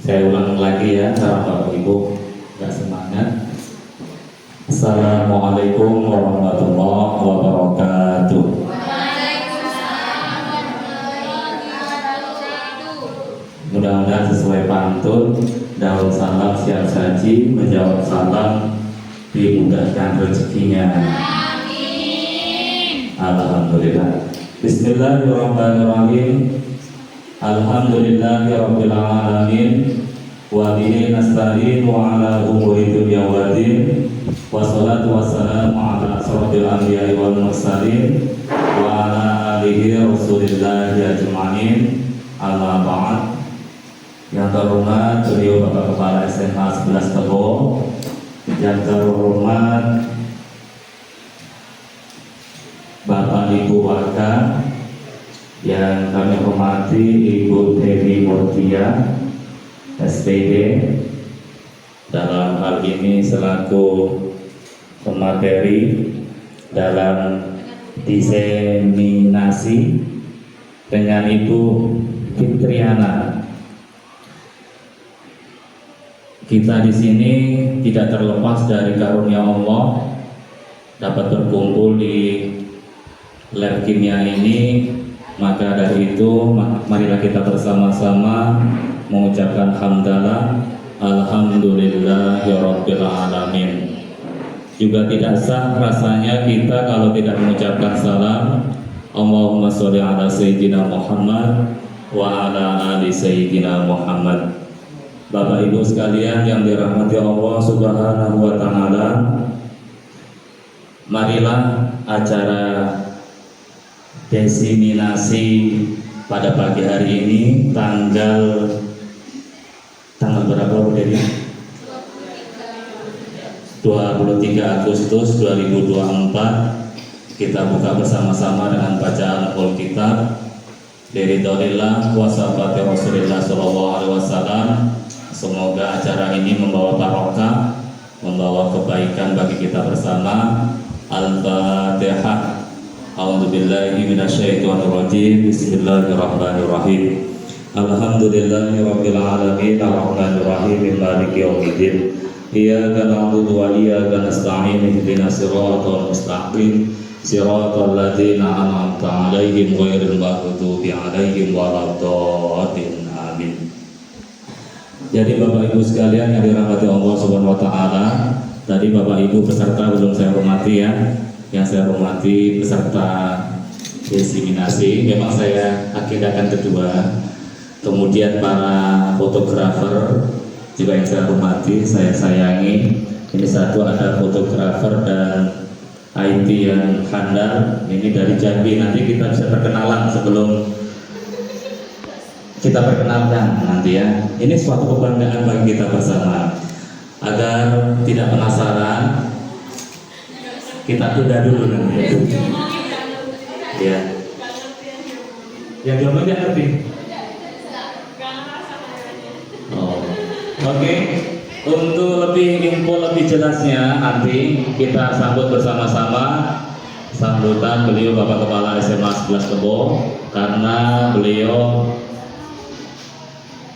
Saya ulang lagi ya, karena Bapak Ibu nggak semangat. Assalamualaikum warahmatullahi wabarakatuh. Mudah-mudahan sesuai pantun, daun salam siap saji, menjawab salam dimudahkan rezekinya. Amin. Alhamdulillah. Bismillahirrahmanirrahim. Alhamdulillahirabbil alamin. Wa bihi nasta'in wa ala umuri dunya waddin. Wassalatu wassalamu ala asrofil anbiya'i wal mursalin wa ala alihi rasulillahi ajma'in. Amma ba'd. Yang terhormat beliau Bapak Kepala SMA 11 Tebo, yang terhormat Bapak Ibu Warga, yang kami hormati Ibu Dewi Murtia SPD, dalam hal ini selaku pemateri dalam diseminasi, dengan Ibu Fitriana. Kita di sini tidak terlepas dari karunia Allah dapat berkumpul di lab kimia ini. Maka dari itu marilah kita bersama-sama mengucapkan hamdalah alhamdulillahirabbil alamin. Juga tidak sah rasanya kita kalau tidak mengucapkan salam Allahumma sholli ala sayyidina Muhammad wa ala ali sayyidina Muhammad. Bapak Ibu sekalian yang dirahmati Allah Subhanahu wa taala, marilah acara diseminasi pada pagi hari ini tanggal berapa Bu Dewi? 23 Agustus 2024. Kita buka bersama-sama dengan bacaan Alkitab dari Dorillah wasafati Rasulullah sallallahu alaihi wasallam. Semoga acara ini membawa barokah, membawa kebaikan bagi kita bersama. Al-Fatihah. A'udzubillahi minasyaitonirrajim. Bismillahirrahmanirrahim. Alhamdulillahirabbil alamin arrahmanir rahim maliki yaumiddin. Iyyaka na'budu wa iyyaka nasta'in ihdinas siratal mustaqim siratal ladzina an'amta 'alaihim ghairil maghdubi 'alaihim waladdallin. Amin. Jadi Bapak Ibu sekalian yang dirahmati Allah Subhanahu wa taala, tadi Bapak Ibu peserta belum saya hormati ya. Yang saya hormati peserta diseminasi, memang saya agendakan kedua. Kemudian para fotografer juga yang saya hormati, saya sayangi. Ini satu ada fotografer dan IT yang handal, ini dari Jambi. Nanti kita bisa perkenalan sebelum kita perkenalkan nanti ya. Ini suatu kebanggaan bagi kita bersama. Agar tidak penasaran, kita tunda dulu nanti ya. Yang jawabnya nggak ngerti. Oh, oke. Untuk lebih info lebih jelasnya nanti kita sambut bersama-sama sambutan beliau Bapak Kepala SMA 11 Tebo, karena beliau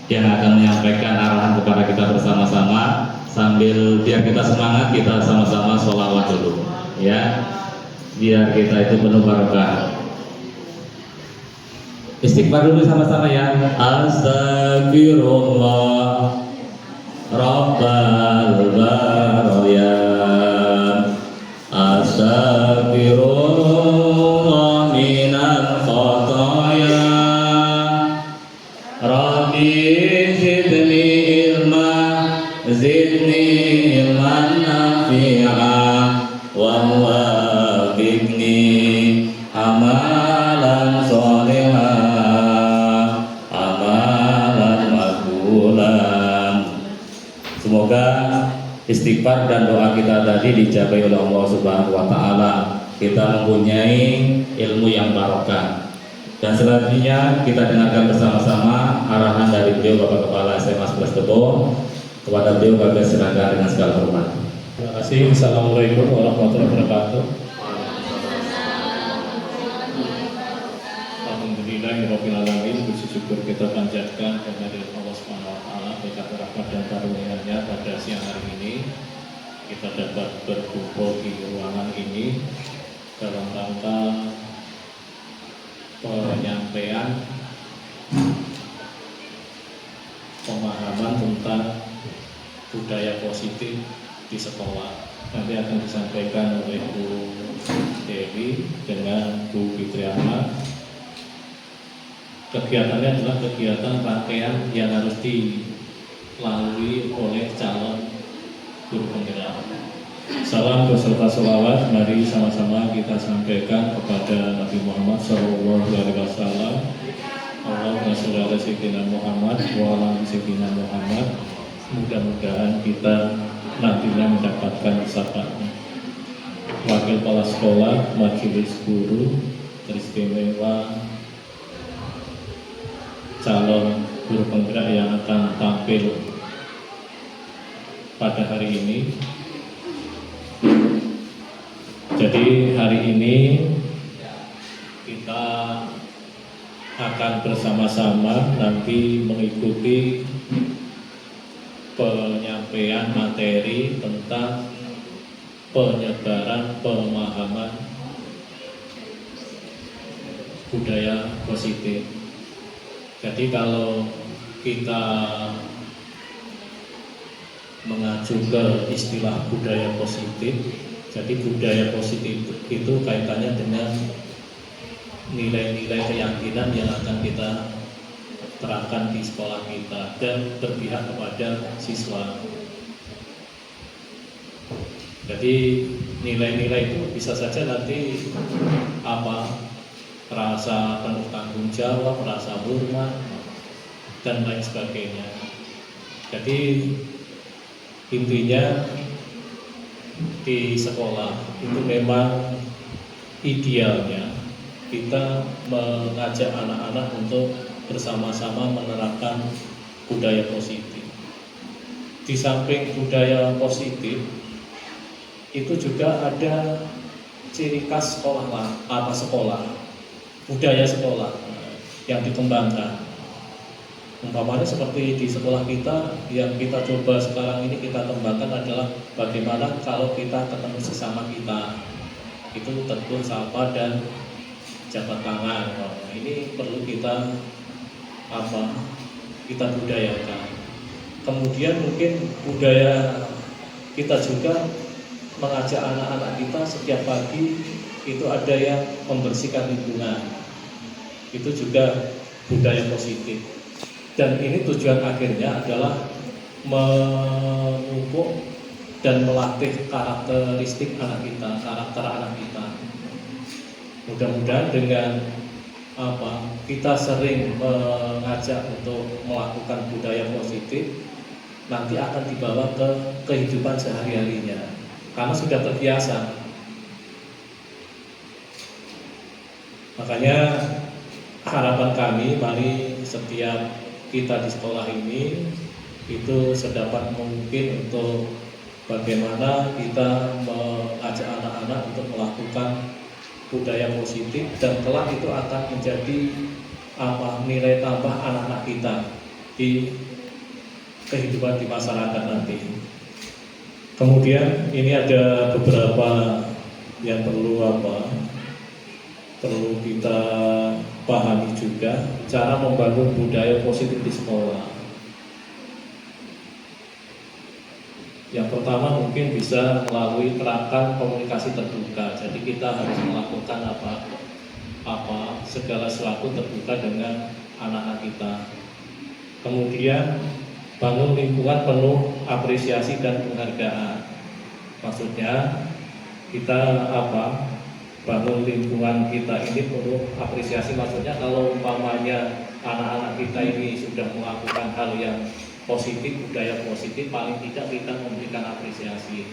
yang akan menyampaikan arahan kepada kita bersama-sama. Sambil biar kita semangat, kita sama-sama sholawat dulu ya, biar kita itu penuh barokah. Istighfar dulu sama-sama ya. Astagfirullah Rabbal baraya, astagfirullah minal khataya, Rabbi zidni ilma, zidni ilman nafi'a, wa wafiqni amalan sholihah, amalan makbulan. Semoga istighfar dan doa kita tadi dijabai oleh Allah Subhanahu wa taala. Kita mempunyai ilmu yang barokah. Dan selanjutnya kita dengarkan bersama-sama arahan dari beliau Bapak Kepala SMA 11 Tebo. Kepada beliau kami silakan dengan segala hormat. Terima kasih. Assalamualaikum warahmatullahi wabarakatuh. Alhamdulillahirabbil alamin. Puji syukur kita panjatkan kepada Allah Subhanahu SWT berkat rahmat dan karunia-Nya pada siang hari ini kita dapat berkumpul di ruangan ini dalam rangka penyampaian pemahaman tentang budaya positif di sekolah. Nanti akan disampaikan oleh Bu Dewi dengan Bu Fitriana. Kegiatannya adalah kegiatan rangkaian yang harus dilalui oleh calon guru penggerak. Salam beserta selawat, mari sama-sama kita sampaikan kepada Nabi Muhammad SAW. Allahumma sholli ala sayyidina Muhammad wa ala ali sayyidina Muhammad. Mudah-mudahan kita nantinya mendapatkan syafaatnya. Wakil kepala sekolah, majelis guru, teristimewa calon guru penggerak yang akan tampil pada hari ini. Jadi hari ini kita akan bersama-sama nanti mengikuti penyampaian materi tentang penyebaran pemahaman budaya positif. Jadi kalau kita mengacu ke istilah budaya positif, jadi budaya positif itu kaitannya dengan nilai-nilai keyakinan yang akan kita terapkan di sekolah kita dan berpihak kepada siswa. Jadi nilai-nilai itu bisa saja nanti rasa penuh tanggung jawab, rasa hormat dan lain sebagainya. Jadi intinya di sekolah itu memang idealnya kita mengajak anak-anak untuk bersama-sama menerapkan budaya positif. Di samping budaya positif itu juga ada ciri khas sekolah, budaya sekolah yang dikembangkan. Umpamanya seperti di sekolah kita yang kita coba sekarang ini kita kembangkan adalah bagaimana kalau kita ketemu sesama kita itu tentu sapa dan jabat tangan. Ini perlu kita budayakan. Kemudian mungkin budaya kita juga mengajak anak-anak kita setiap pagi itu ada yang membersihkan lingkungan. Itu juga budaya positif. Dan ini tujuan akhirnya adalah memupuk dan melatih karakteristik anak kita, karakter anak kita. Mudah-mudahan dengan kita sering mengajak untuk melakukan budaya positif, nanti akan dibawa ke kehidupan sehari-harinya, karena sudah terbiasa. Makanya harapan kami, mari setiap kita di sekolah ini itu sedapat mungkin untuk bagaimana kita mengajak anak-anak untuk melakukan budaya positif dan kelak itu akan menjadi nilai tambah anak-anak kita di kehidupan di masyarakat nanti. Kemudian ini ada beberapa yang perlu kita pahami juga, cara membangun budaya positif di sekolah. Yang pertama mungkin bisa melalui kerangka komunikasi terbuka. Jadi kita harus melakukan segala sesuatu terbuka dengan anak-anak kita. Kemudian bangun lingkungan penuh apresiasi dan penghargaan. Maksudnya kita bangun lingkungan kita ini penuh apresiasi. Maksudnya kalau umpamanya anak-anak kita ini sudah melakukan hal yang positif, budaya positif, paling tidak kita memberikan apresiasi.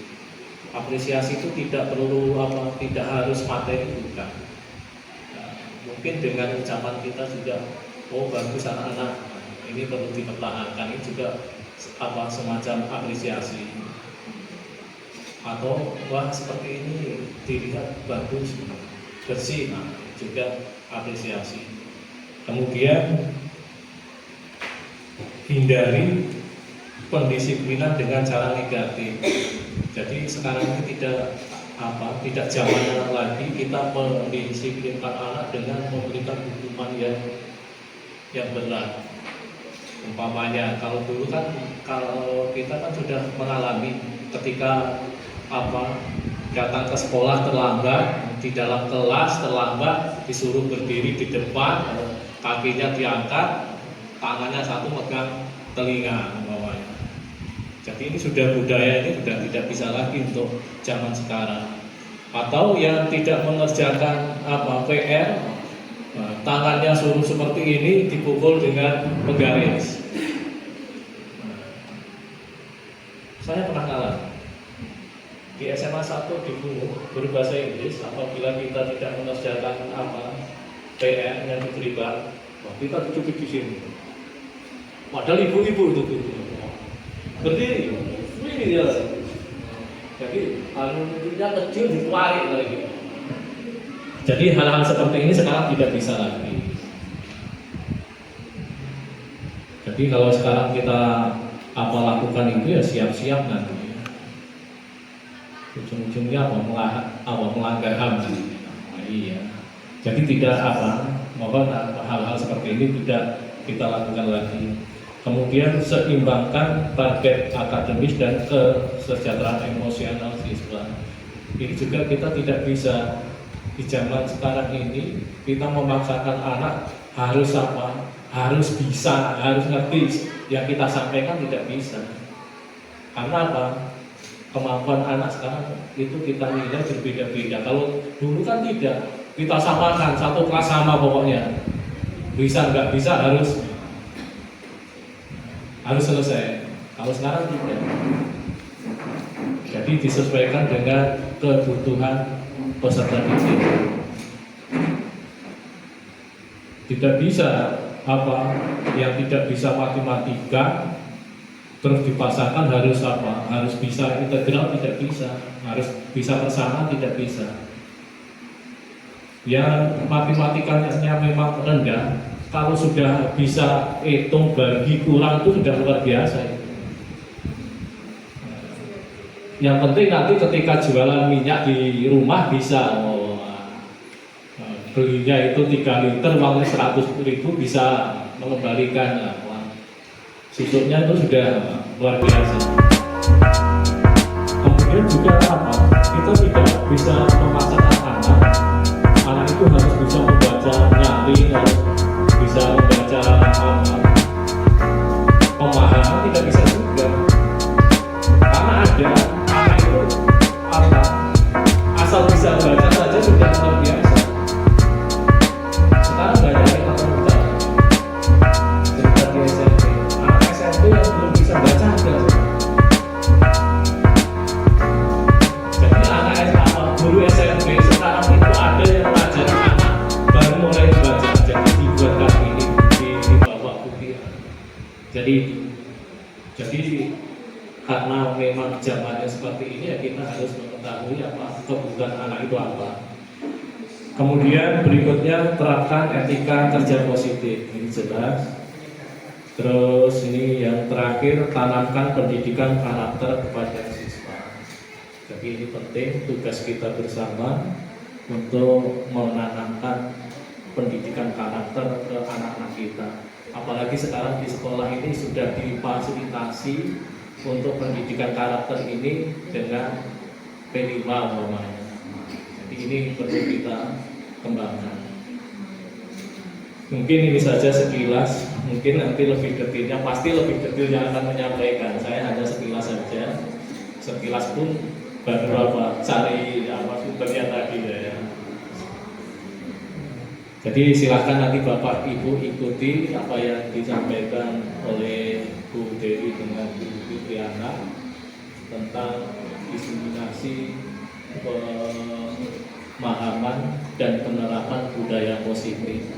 Apresiasi itu tidak perlu tidak harus materi, bukan. Nah, mungkin dengan ucapan kita juga, oh bagus anak-anak, ini perlu dipertahankan. Ini juga semacam apresiasi. Atau wah seperti ini dilihat bagus, bersih, juga apresiasi. Kemudian hindari pendisiplinan dengan cara negatif. Jadi sekarang ini tidak zamannya lagi kita mendisiplinkan anak dengan memberikan hukuman yang berat. Umpamanya kalau dulu kan, kalau kita kan sudah mengalami ketika datang ke sekolah terlambat, di dalam kelas terlambat, disuruh berdiri di depan, kakinya diangkat, tangannya satu megang telinga umpamanya. Jadi ini sudah budaya, ini sudah tidak bisa lagi untuk zaman sekarang. Atau yang tidak mengerjakan PR, tangannya suruh seperti ini, dipukul dengan penggaris. Saya pernah ngalamin di SMA 1 di Gunung berbahasa Inggris. Apabila kita tidak mengerjakan PR yang diberikan, kita dicubit di sini. Padahal ibu-ibu itu berdiri, ini dia. Jadi alumninya kecil ditarik lagi. Jadi hal-hal seperti ini sekarang tidak bisa lagi. Jadi kalau sekarang kita lakukan itu ya siap-siap nanti. Ujung-ujungnya melanggar HAM. Iya. Jadi tidak mohon hal-hal seperti ini tidak kita lakukan lagi. Kemudian seimbangkan target akademis dan kesejahteraan emosional siswa. Ini juga kita tidak bisa di zaman sekarang ini kita memaksakan anak harus harus bisa, harus ngerti yang kita sampaikan, tidak bisa. Karena kemampuan anak sekarang itu kita nilai berbeda-beda. Kalau dulu kan tidak, kita samakan satu kelas sama pokoknya. Bisa nggak bisa harus selesai. Kalau sekarang tidak. Jadi disesuaikan dengan kebutuhan peserta didik. Tidak bisa yang tidak bisa matematika terus dipaksakan harus bisa integral, tidak bisa. Harus bisa bersama, tidak bisa. Yang matematikanya memang rendah, kalau sudah bisa hitung bagi kurang itu sudah luar biasa. Yang penting nanti ketika jualan minyak di rumah bisa belinya itu 3 liter uangnya 100.000 bisa mengembalikan susuknya itu sudah luar biasa. Kemudian juga kita tidak bisa memaksakan anak itu harus bisa membaca nyaring, harus bisa membaca pemahaman, tidak bisa juga. Karena ada anak itu asal bisa baca saja sudah luar biasa. Sekarang banyak kita temukan cerita di SMP, anak SMP yang belum bisa baca ada. Jadi anak guru SMP sekarang itu ada yang mengajar anak baru mulai baca, jadi dibuatkan ini di bawah putih. Jadi karena memang zamannya seperti ini ya kita harus mengetahui kebutuhan anak itu apa. Kemudian berikutnya terapkan etika kerja positif, ini jelas. Terus ini yang terakhir, tanamkan pendidikan karakter kepada siswa. Jadi ini penting, tugas kita bersama untuk menanamkan pendidikan karakter ke anak-anak kita. Apalagi sekarang di sekolah ini sudah difasilitasi untuk pendidikan karakter ini dengan P5 namanya. Jadi ini perlu kita kembangkan. Mungkin ini saja sekilas, mungkin nanti lebih detailnya, pasti lebih detailnya akan menyampaikan. Saya hanya sekilas saja, sekilas pun baru cari sumbernya tadi ya. Jadi silakan nanti Bapak Ibu ikuti apa yang disampaikan oleh Bu Dewi dengan Bu Fitriana tentang diseminasi pemahaman dan penerapan budaya positif.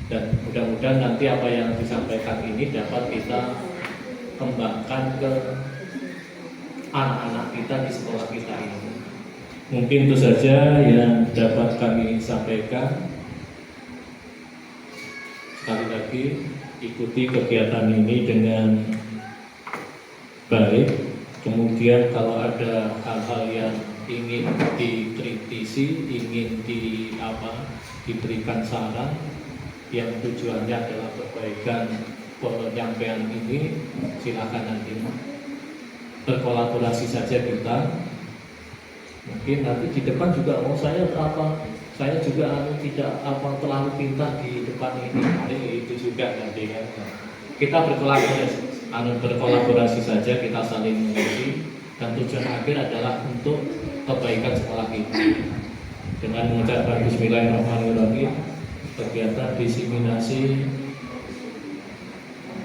Dan mudah-mudahan nanti apa yang disampaikan ini dapat kita kembangkan ke anak-anak kita di sekolah kita ini. Mungkin itu saja yang dapat kami sampaikan. Sekali lagi ikuti kegiatan ini dengan baik. Kemudian kalau ada hal-hal yang ingin dikritisi, ingin diberikan saran yang tujuannya adalah perbaikan penyampaian ini, silakan nanti berkolaborasi saja kita. Mungkin nanti di depan juga saya juga tidak terlalu pintar di depan ini, itu juga nanti kan. Kita berkolaborasi saja, kita saling mengerti, dan tujuan akhir adalah untuk kebaikan sekolah kita. Dengan mengucapkan Bismillahirrahmanirrahim, kegiatan diseminasi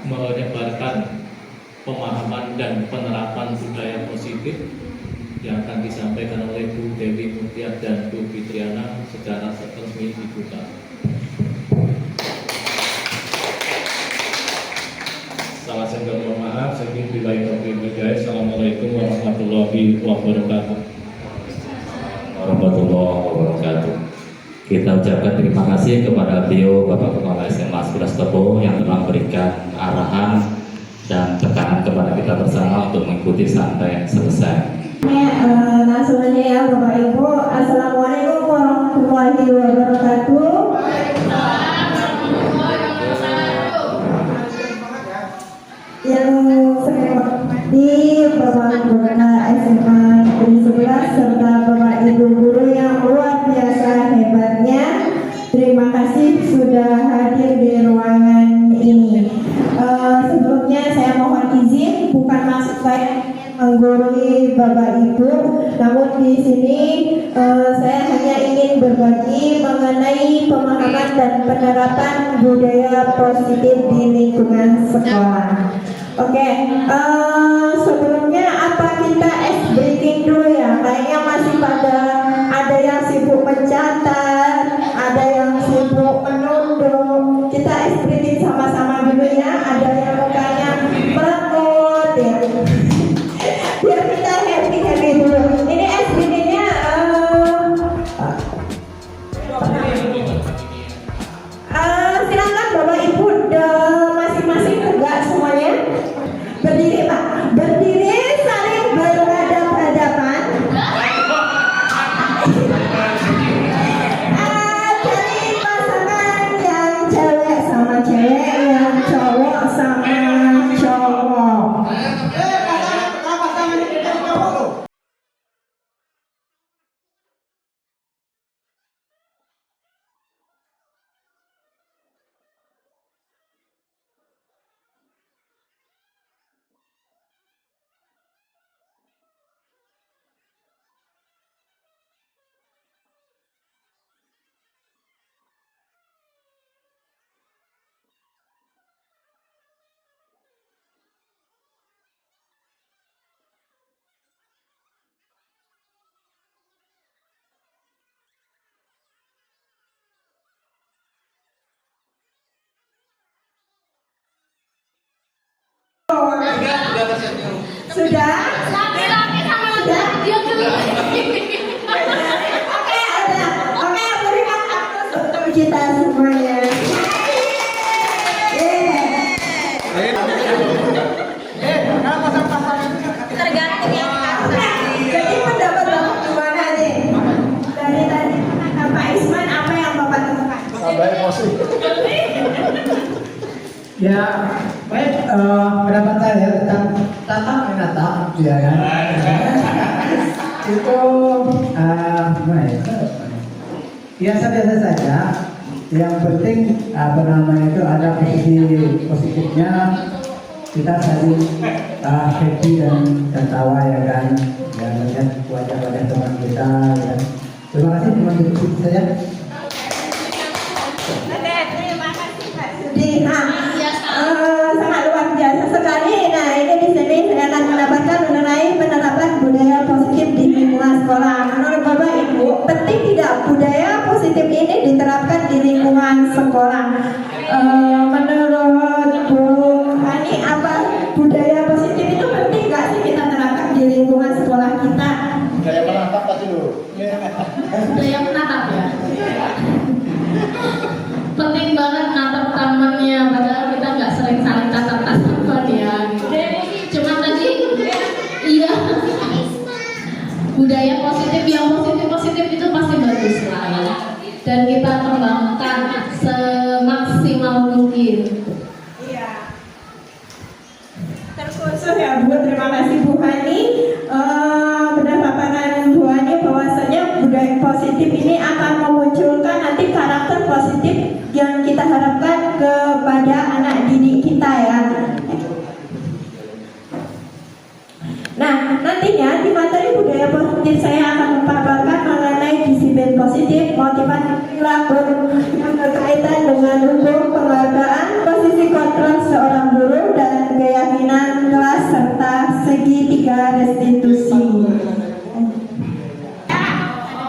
menyebarkan pemahaman dan penerapan budaya positif yang akan disampaikan oleh Bu Dewi Mutiar dan Bu Fitriana secara resmi dibuka. Salah satu mohon maaf, saya billahi taufiq wal hidayah. Assalamualaikum warahmatullahi wabarakatuh. Warahmatullahi wabarakatuh. Kita ucapkan terima kasih kepada beliau Bapak Kepala SMA 11 Tebo yang telah memberikan arahan dan tekanan kepada kita bersama untuk mengikuti sampai selesai. Langsung aja ya Bapak Ibu. Assalamualaikum warahmatullahi wabarakatuh. Yang saya hormati Bapak Gubernur SMA Negeri 11 serta Bapak Ibu guru yang luar biasa hebatnya. Terima kasih sudah hadir di ruangan ini. Sebelumnya saya mohon izin, bukan maksud saya menggurui Bapak Ibu, namun di sini saya hanya ingin berbagi mengenai pemahaman dan penerapan budaya positif di lingkungan sekolah. Oke, sebelumnya apa kita breaking dulu ya? Kayaknya masih pada ada yang sibuk mencatat, ada yang sibuk menunduk. Kita breaking sama-sama dulu ya. Ada yang mukanya merengut ya. Biar kita happy dulu. Ini SBD-nya silakan Bapak Ibu masing-masing tegak semuanya. Berdiri Pak, berdiri saling berhadapan-hadapan. Cari pasangan yang cewek sama cewek, yang cowok sama cowok. Sudah? Laki-laki sama laki dia keluar. Oke, ada. Oke, berikan aplaus untuk kita semuanya. Tergantung yang Jadi pendapat Bapak gimana nih? Dari tadi Pak Isman apa yang Bapak temukan? Tambah emosi. Ya, baik. Pendapat saya tentang tatap menata, ya kan? Itu gimana ya? Biasa-biasa saja. Yang penting itu ada posisi positifnya. Kita saling happy dan tertawa ya kan? Ya melihat wajah-wajah teman kita. Ya. Terima kasih teman itu saja. Oke, terima kasih Pak Sudi. Sangat luar biasa sekali. Nah, ini di sini saya akan mendapatkan mengenai penerapan budaya positif di lingkungan sekolah. Menurut Bapak Ibu, penting tidak budaya positif ini diterapkan di lingkungan sekolah? Menurut Bu Hani, apa budaya positif itu penting nggak sih kita terapkan di lingkungan sekolah kita? Budaya menatap tadi dulu. budaya menatap ya. Penting banget natap tamannya, padahal kita nggak semaksimal mungkin. Iya. Terkhusus ya Bu, terima kasih Bu Hani. Benar paparan Bu Hani bahwasanya budaya positif ini akan memunculkan nanti karakter positif yang kita harapkan kepada anak didik kita ya. Nah, nantinya di materi budaya positif saya akan memaparkan mengenai disiplin positif, motivasi perilaku yang berkaitan dengan hukum penghargaan, posisi kontrol seorang guru, dan keyakinan kelas serta segitiga restitusi.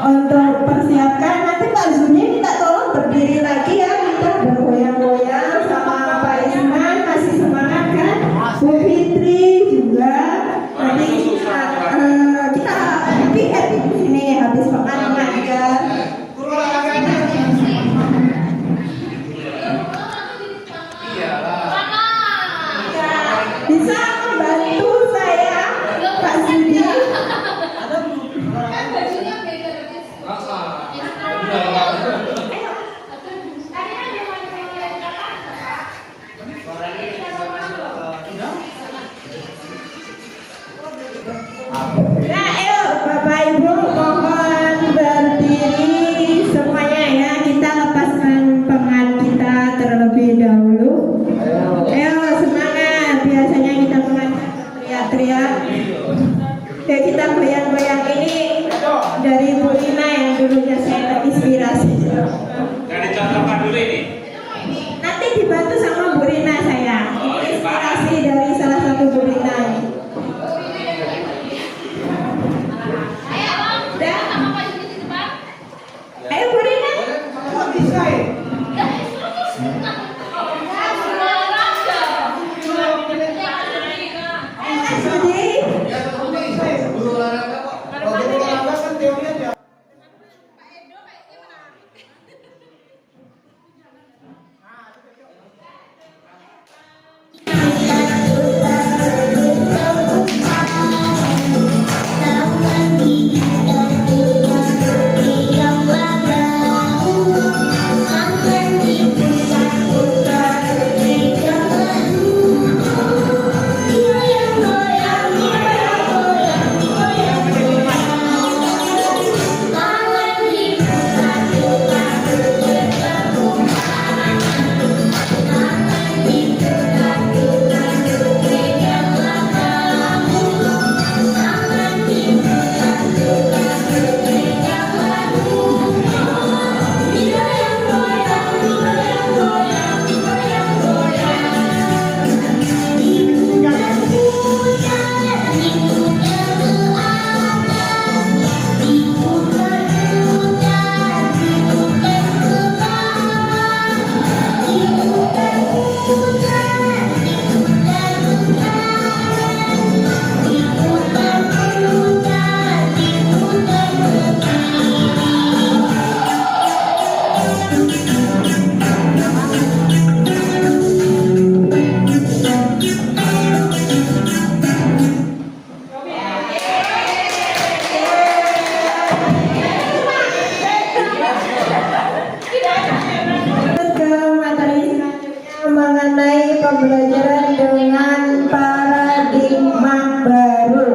Untuk persiapkan nanti Pak Zuni minta tolong berdiri lagi ya, kita bergoyang-goyang sama Pak Isman, kasih semangat kan, Bu Fitri juga. Nanti kita happy di sini habis makan mengajar. Bisa membantu saya Pak Zudi. Nah, ayo Bapak Ibu mohon berdiri semuanya ya. Kita lepaskan pengat kita terlebih dahulu. Ayo semangat. Biasanya kita mengajar teriak-teriak. Ya, kita goyang-goyang ini dari Bu Rina yang dulunya saya terinspirasi. Dari contohkan dulu ini. Nanti dibantu sama Bu Rina saya. Inspirasi dari salah satu Bu Rina ini. Ayo Bu Rina. Mengenai pembelajaran dengan paradigma baru.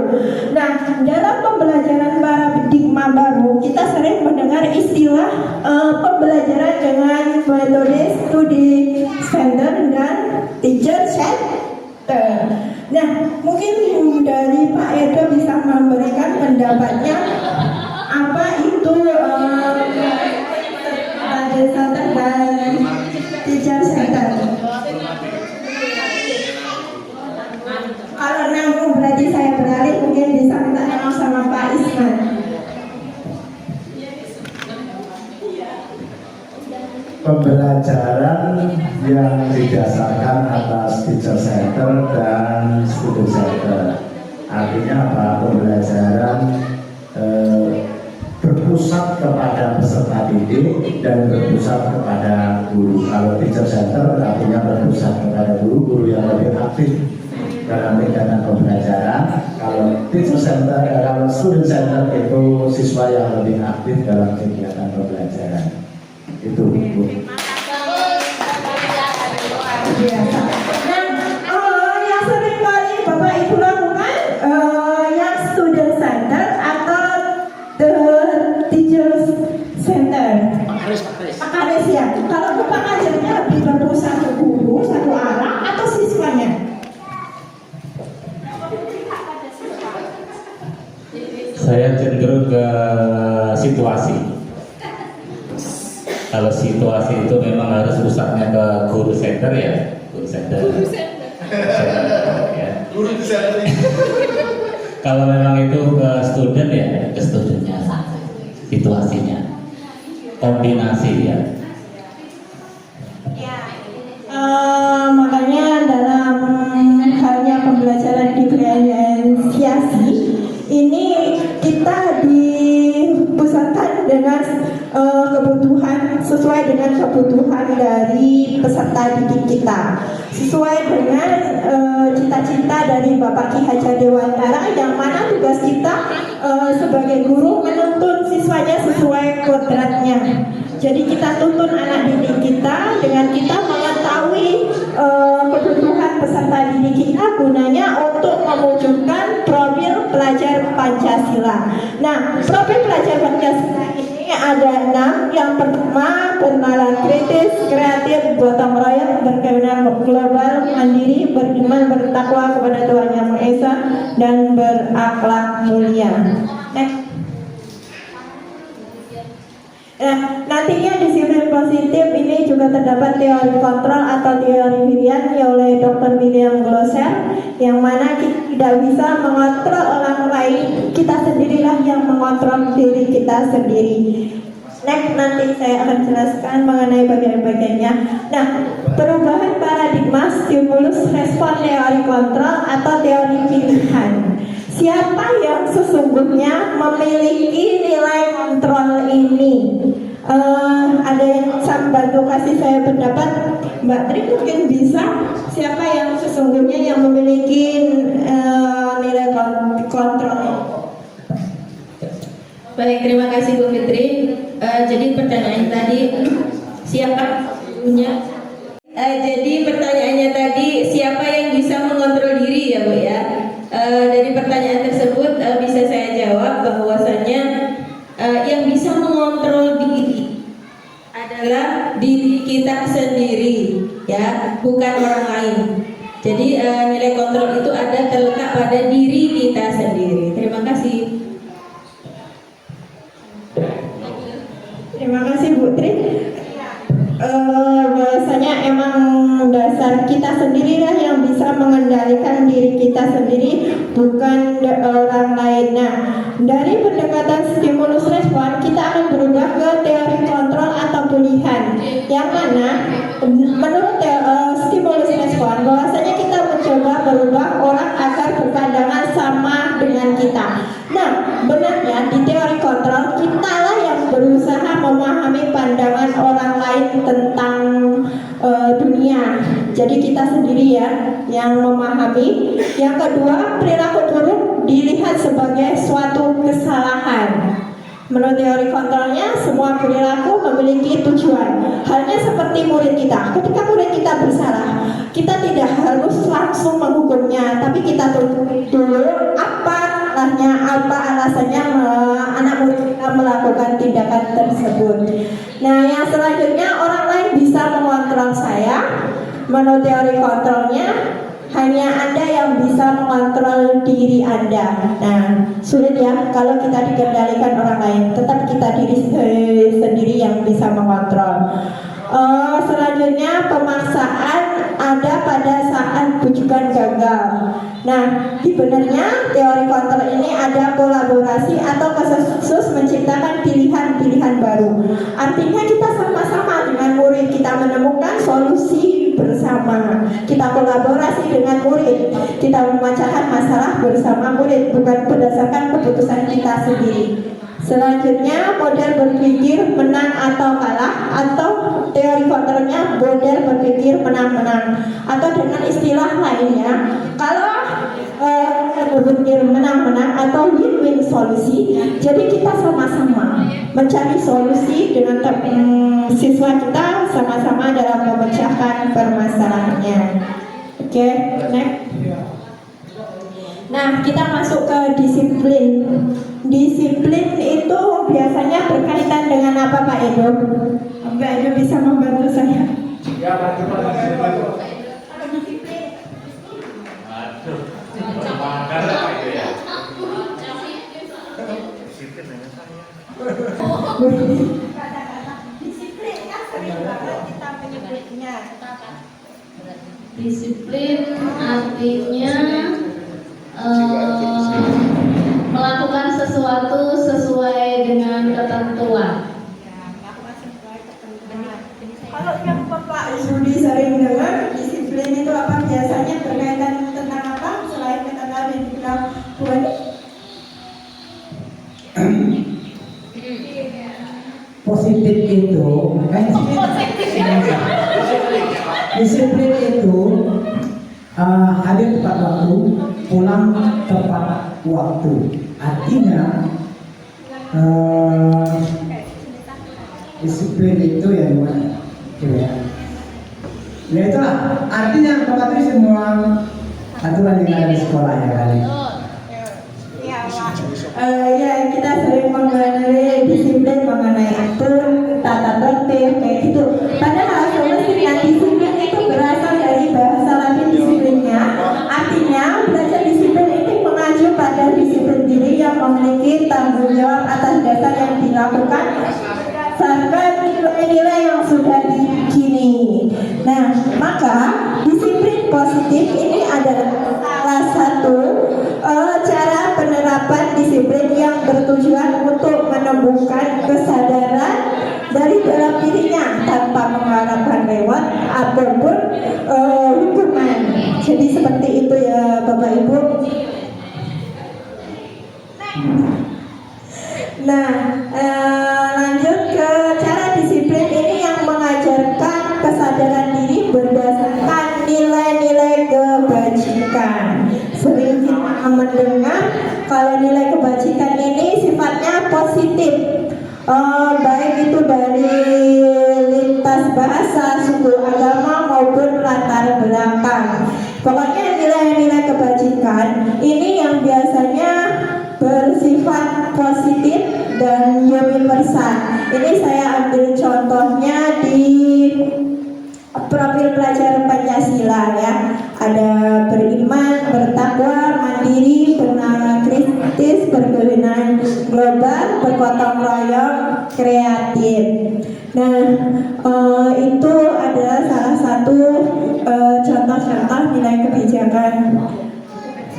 Nah, dalam pembelajaran paradigma baru, kita sering mendengar istilah pembelajaran dengan metode studi center dan teacher center. Nah, mungkin dari Pak Edo bisa memberikan pendapatnya apa itu metode center dan teacher center. Kalau nanggung berarti saya beralih, mungkin bisa minta tolong sama Pak Isman. Pembelajaran yang didasarkan atas teacher center dan student center. Artinya apa? Pembelajaran berpusat kepada peserta didik dan berpusat kepada guru. Kalau teacher center artinya berpusat kepada guru yang lebih aktif dalam kegiatan pembelajaran. Kalau teacher center, kalau student center itu siswa yang lebih aktif dalam kegiatan pembelajaran. Itu Bu. ke situasi. Kalau situasi itu memang harus pusatnya ke guru center ya, guru center. Ya. Kalau memang itu ke student ya, ke studentnya, situasinya, kombinasi ya. Makanya dalam halnya pembelajaran diferensiasi ini kita dipusatkan dengan kebutuhan sesuai dengan kebutuhan dari peserta didik kita, sesuai dengan cita-cita dari Bapak Ki Hajar Dewantara, yang mana tugas kita sebagai guru menuntun siswanya sesuai kodratnya. Jadi kita tuntun anak didik kita dengan kita mengetahui kebutuhan peserta didik kita, gunanya untuk mewujudkan profil pelajar Pancasila. Nah, profil pelajar Pancasila ini ada 6. Yang pertama, bernalar kritis, kreatif, gotong royong, berkenan global, mandiri, beriman, bertakwa kepada Tuhan Yang Maha Esa, dan berakhlak mulia. Next. Nah, nantinya disiplin positif ini juga terdapat teori kontrol atau teori pilihan oleh Dr. William Glosser, yang mana kita tidak bisa mengontrol orang lain, kita sendirilah yang mengontrol diri kita sendiri. Next, nanti saya akan jelaskan mengenai bagian-bagiannya. Nah, perubahan paradigma stimulus respon teori kontrol atau teori pilihan. Siapa yang sesungguhnya memiliki nilai kontrol ini? Ada yang bisa bantu kasih saya pendapat? Mbak Tri mungkin bisa. Siapa yang sesungguhnya yang memiliki nilai kontrol? Baik, terima kasih Bu Fitri. Jadi pertanyaan tadi, siapa punya? Jadi pertanyaannya tadi, siapa yang bisa mengontrol diri ya Bu ya? Dari pertanyaan tersebut bisa saya jawab bahwasannya yang bisa mengontrol diri adalah diri kita sendiri, ya, bukan orang lain. Jadi nilai kontrol itu ada terletak pada diri kita sendiri. Terima kasih. Terima kasih Bu Tri. Bahwasanya emang dasar kita sendirilah yang bisa mengendalikan diri kita sendiri, bukan orang lain. Nah, dari pendekatan stimulus respon kita akan berubah ke teori kontrol atau pilihan, yang mana menurut stimulus respon bahwasanya kita mencoba berubah orang agar berpandangan sama dengan kita. Nah, benarnya di teori kontrol kita lah yang berusaha memahami pandangan orang lain tentang dunia. Jadi kita sendiri ya yang memahami. Yang kedua, perilaku buruk dilihat sebagai suatu kesalahan. Menurut teori kontrolnya, semua perilaku memiliki tujuan. Halnya seperti murid kita. Ketika murid kita bersalah, kita tidak harus langsung menghukumnya, tapi kita tunggu dulu apa alasannya anak murid kita melakukan tindakan tersebut. Nah, yang selanjutnya, orang lain bisa mengontrol saya. Menurut teori kontrolnya, hanya Anda yang bisa mengontrol diri Anda. Nah, sulit ya kalau kita dikendalikan orang lain. Tetap kita diri sendiri yang bisa mengontrol. Selanjutnya, pemaksaan ada pada saat bujukan gagal. Nah, sebenarnya teori kontrol ini ada kolaborasi atau khusus menciptakan pilihan-pilihan baru. Artinya kita sama-sama dengan murid, kita menemukan solusi bersama. Kita kolaborasi dengan murid, kita memecahkan masalah bersama murid, bukan berdasarkan keputusan kita sendiri. Selanjutnya, model berpikir menang atau kalah, atau teori kontrolnya model berpikir menang-menang, atau dengan istilah lainnya, kalau berpikir menang-menang atau win-win solusi, jadi kita sama-sama mencari solusi dengan siswa kita sama-sama dalam memecahkan permasalahannya. Oke, next. Nah, kita masuk ke disiplin. Disiplin itu biasanya berkaitan dengan apa Pak Edo? Mbak Edo bisa membantu saya? Ya, bantu. Disiplin Disiplin kan sering banget kita menyebutnya. Disiplin artinya melakukan sesuatu sesuai dengan ketentuan. Kalau yang Bapak Zudi sering dengar, disiplin itu apa biasanya berkaitan tentang apa? Selain kata tadi dibilang Tuhan. Positif itu disiplin itu hadir tepat waktu, pulang tepat waktu. Artinya disiplin itu yang gimana? Ya itulah artinya mematuhi semua aturan yang ada di sekolah ya kali. Ya kita sering mengenai disiplin mengenai atur, tata tertib kayak gitu. Padahal semestinya disiplin itu berasal dari bahasa Latin disiplinnya. Artinya belajar disiplin ini mengacu pada disiplin diri yang memiliki tanggung jawab atas dasar yang dilakukan berdasarkan nilai-nilai yang sudah diyakini. Nah, maka disiplin positif ini adalah salah satu cara penerapan disiplin yang bertujuan untuk menemukan kesadaran dari dalam dirinya tanpa mengharapkan lewat ataupun hukuman. Jadi seperti itu ya Bapak Ibu. Nah, lanjut ke cara disiplin ini yang mengajarkan kesadaran diri berdasarkan nilai-nilai kebajikan. Sering kita mendengar kalau nilai kebajikan ini sifatnya positif, baik itu dari lintas bahasa, suku, agama maupun latar belakang. Pokoknya nilai-nilai kebajikan ini yang biasanya bersifat positif dan universal. Ini saya ambil contohnya di profil pelajar Pancasila ya. Ada beriman, bertakwa, mandiri, bernama kritis, berkewinan global, bergotong royong, kreatif. Nah, itu adalah salah satu contoh-contoh nilai kebijakan.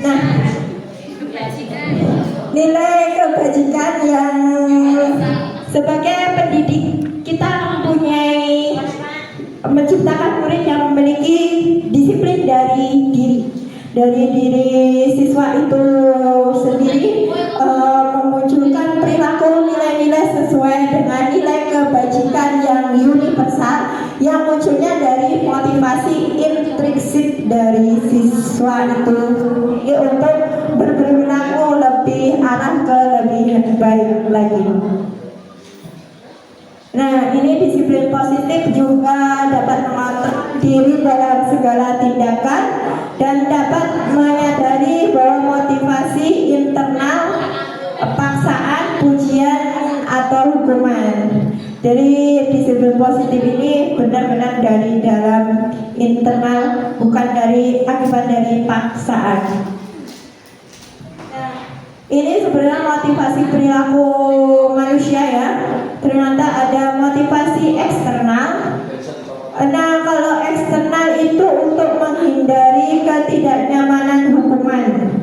Nah, nilai kebajikan yang sebagai pendidik kita mempunyai menciptakan murid yang memiliki disiplin dari diri siswa itu sendiri, memunculkan perilaku nilai-nilai sesuai dengan nilai kebajikan yang universal yang munculnya dari motivasi intrinsik dari siswa itu untuk berperilaku lebih arah ke lebih baik lagi. Nah, ini disiplin positif juga dapat mengatur diri dalam segala tindakan dan dapat menyadari bahwa motivasi internal, paksaan, pujian atau hukuman. Jadi disiplin positif ini benar-benar dari dalam internal, bukan dari akibat dari paksaan. Ini sebenarnya motivasi perilaku manusia ya. Ternyata ada motivasi eksternal. Nah, kalau eksternal itu untuk menghindari ketidaknyamanan hukuman,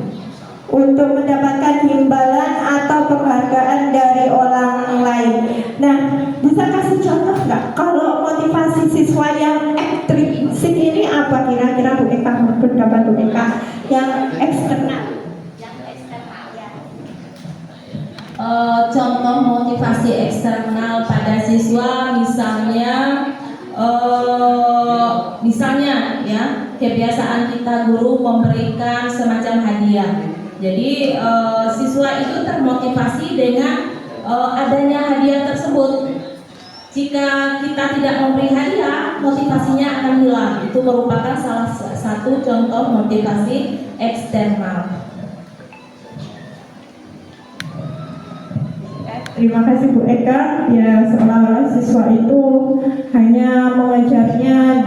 untuk mendapatkan imbalan atau penghargaan dari orang lain. Nah, bisa kasih contoh nggak? Kalau motivasi siswa yang ekstrinsik ini apa kira-kira Bu Eka, pendapat Bu Eka yang eksternal? Contoh motivasi eksternal pada siswa misalnya ya, kebiasaan kita guru memberikan semacam hadiah. Jadi siswa itu termotivasi dengan adanya hadiah tersebut. Jika kita tidak memberi hadiah, motivasinya akan hilang. Itu merupakan salah satu contoh motivasi eksternal. Terima kasih Bu Eka. Ya, seolah-olah siswa itu hanya mengejarnya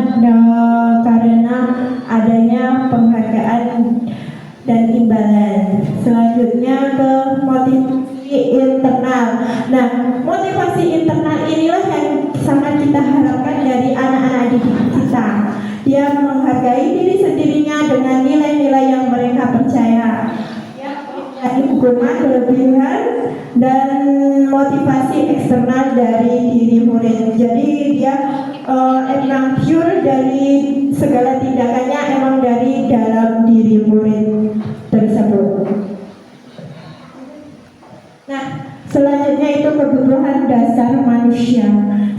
karena adanya penghargaan dan imbalan. Selanjutnya ke motivasi internal. Nah, motivasi motivasi internal inilah yang sangat kita harapkan dari anak-anak didik kita. Dia menghargai diri sendirinya dengan nilai-nilai yang mereka percaya. Hukuman kelebihan dan motivasi eksternal dari diri murid. Jadi dia emang pure dari segala tindakannya emang dari dalam diri murid tersebut. Nah, selanjutnya itu kebutuhan dasar manusia.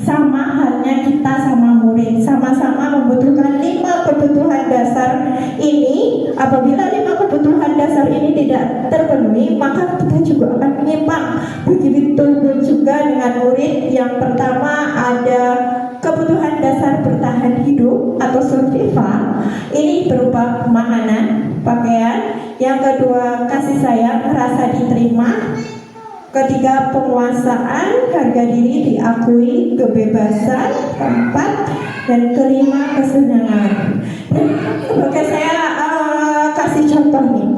Sama halnya kita sama murid, sama-sama membutuhkan 5 kebutuhan dasar ini. Apabila 5 kebutuhan dasar ini tidak terpenuhi, maka kita juga akan menyimpang. Begitu juga dengan murid. Yang pertama ada kebutuhan dasar bertahan hidup atau survival. Ini berupa makanan, pakaian. Yang kedua kasih sayang, rasa diterima. Ketiga, penguasaan, harga diri diakui, kebebasan, keempat, dan kelima, kesenangan. Dan sebagai saya kasih contoh nih,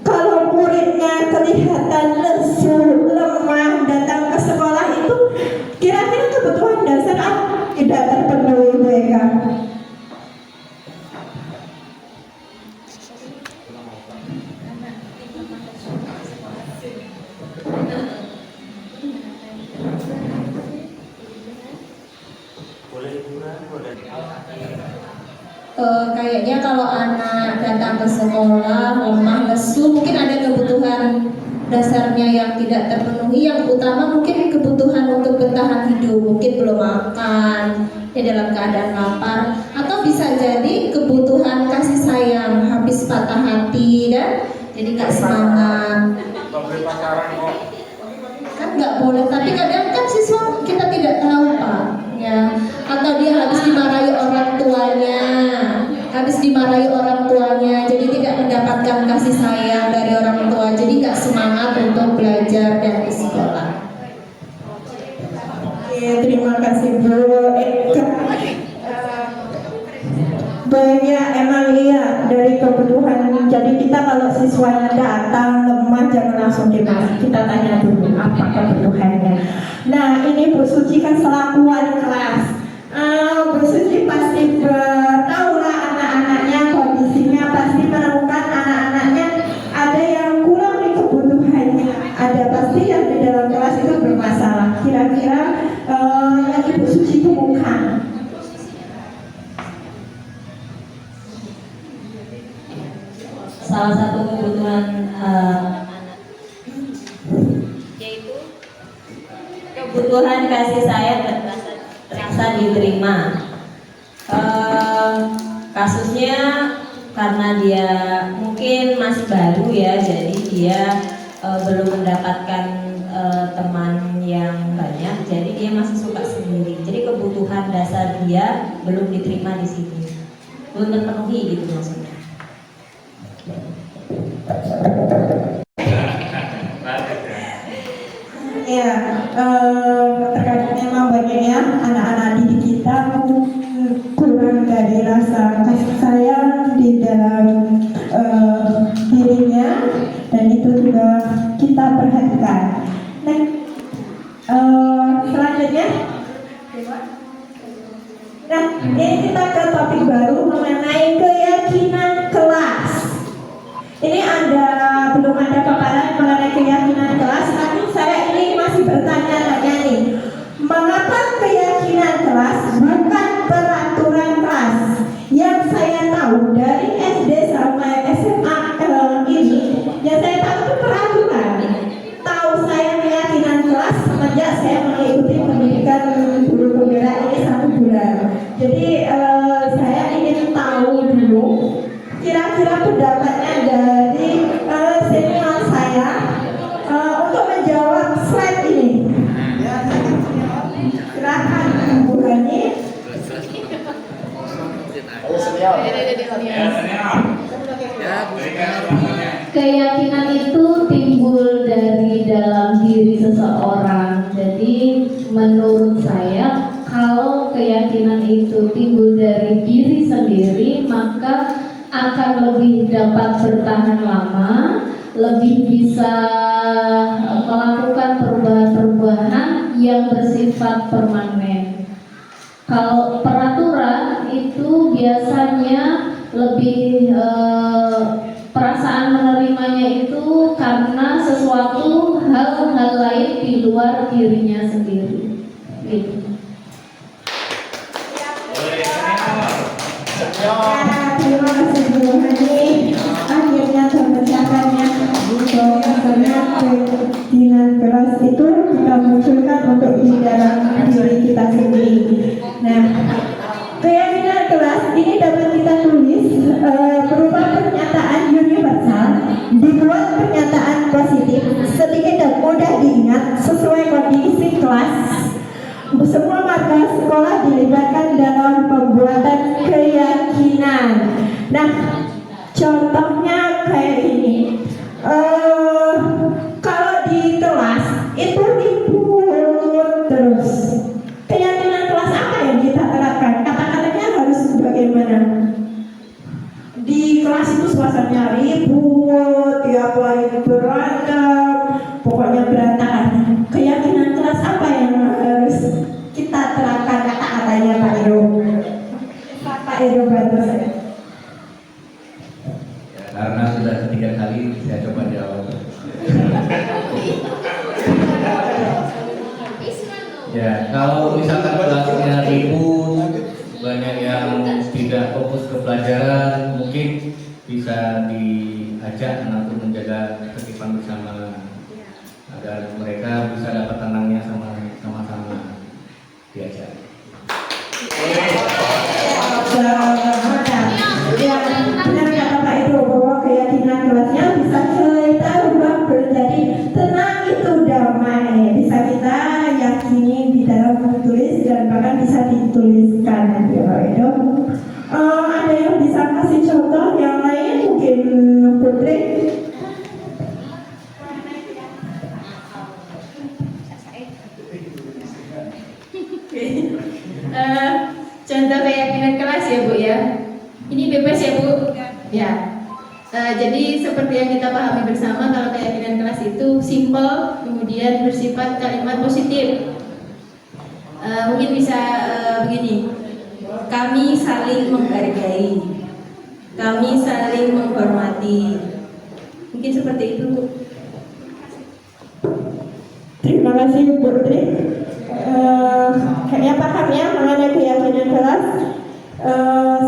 kalau muridnya kelihatan lesu, lemah, datang ke sekolah itu, kira-kira kebutuhan dasar apa tidak terpenuhi mereka? Kayaknya kalau anak datang ke sekolah lemah, lesu, mungkin ada kebutuhan dasarnya yang tidak terpenuhi. Yang utama mungkin kebutuhan untuk bertahan hidup, mungkin belum makan, ya dalam keadaan lapar, atau bisa jadi kebutuhan kasih sayang, habis patah hati dan jadi nggak semangat. Kan nggak boleh, tapi kadang kan siswa kita tidak tahu Pak, ya, atau dia habis dimarahi orang tuanya, jadi tidak mendapatkan kasih sayang dari orang tua, jadi nggak semangat untuk belajar dan di sekolah. Oke, terima kasih Bu. Banyak emang iya dari kebutuhan. Jadi kita kalau siswanya datang lemah jangan langsung dibalas. Kita tanya dulu apa kebutuhannya. Nah, ini Bu Suci kan selaku wali kelas. Bu Suci pasti tahu lah anak-anaknya, kondisinya pasti menemukan anak-anaknya ada yang kurang di kebutuhannya, ada pasti yang di dalam kelas itu bermasalah. Kira-kira yang Ibu Suci temukan. Salah satu kebutuhan yaitu kebutuhan kasih sayang dan rasa diterima. Kasusnya karena dia mungkin masih baru ya, jadi dia belum mendapatkan teman yang banyak, jadi dia masih suka sendiri. Jadi kebutuhan dasar dia belum diterima di sini, belum terpenuhi gitu maksudnya. Ya, terkadang memang banyak ya anak-anak didik kita kurang dari rasa kasih sayang di dalam dirinya, dan itu juga kita perhatikan. Nah, selanjutnya, nah ini kita ke topik baru mengenai keyakinan kelas. Ini belum ada paparan mengenai keyakinan kelas, tapi saya ini masih bertanya-tanya nih, mengapa keyakinan kelas bukan peraturan kelas? Yang saya tahu dari SD sampai SMA ini, yang saya tahu itu peraturan. Tahu saya keyakinan kelas semenjak saya mengikuti pendidikan guru penggerak ini 1 bulan. Jadi saya ingin tahu dulu kira-kira pendapatnya dari senior saya untuk menjawab slide ini. Silakan Bu Hani. Keyakinan itu timbul dari dalam diri seseorang. Jadi menurut saya, kalau keyakinan itu timbul dari diri sendiri, maka akan lebih dapat bertahan lama, lebih bisa melakukan perubahan-perubahan yang bersifat permanen. Kalau peraturan itu biasanya lebih perasaan menerimanya itu karena sesuatu hal-hal lain di luar dirinya sendiri. Gitu. Terima kasih Bu Hani. Akhirnya terpecahkannya bahwasanya keinginan keras itu kita munculkan untuk di dalam diri kita sendiri. Nah, keyakinan keras ini dapat kita tulis berupa pernyataan universal, dibuat pernyataan positif, sedikit dan mudah diingat sesuai kondisi kelas. Semua warga sekolah dilibatkan dalam pembuatan keyakinan. Nah, contohnya kayak ini. Kalau di kelas itu dibuat terus. Keyakinan kelas apa yang kita terapkan? Kata-katanya harus bagaimana? Di kelas itu suasananya ribut, tiap hari berantem, pokoknya berantakan. Keyakinan kelas apa yang harus kita terapkan kata-katanya Pak Edo? Pak Edo bantu saya. Ya, karena sudah ketiga kali saya coba jawab. Ya, kalau misalkan kelasnya ribut, banyak yang tidak fokus ke pelajaran, mungkin bisa diajak anak untuk menjaga ketertiban bersama agar mereka bisa dapat tenangnya sama-sama diajak. Ya, benar kata Pak Edo bahwa keyakinan kelasnya bisa kita ubah menjadi tenang itu damai. Bisa kita yakini di dalam menulis dan bahkan bisa dituliskan. Ya Pak Edo. Ada yang bisa kasih contoh yang lain mungkin Putri? Contoh keyakinan kelas ya Bu ya. Ini bebas ya Bu. Ya. Jadi seperti yang kita pahami bersama, kalau keyakinan kelas itu simple, kemudian bersifat kalimat positif. Mungkin bisa begini. Kami saling menghargai. Kami saling menghormati. Mungkin seperti itu Bu. Terima kasih Bu Putri. Kayaknya paham ya mengenai keyakinan kelas.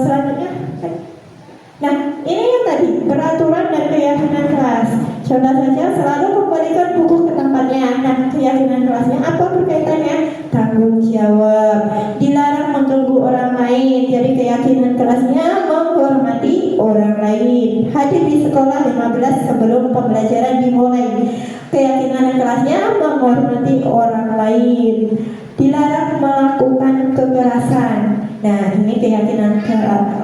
Selanjutnya, nah ini yang tadi peraturan dan keyakinan kelas. Contoh saja, selalu kembalikan buku ke tempatnya. Nah, keyakinan kelasnya apa berkaitannya? Tanggung jawab, dilarang mengganggu orang lain. Jadi keyakinan kelasnya menghormati orang lain. Hadir di sekolah 15 sebelum pembelajaran dimulai. Keyakinan kelasnya menghormati orang lain. Dilarang melakukan kekerasan. Nah, ini keyakinan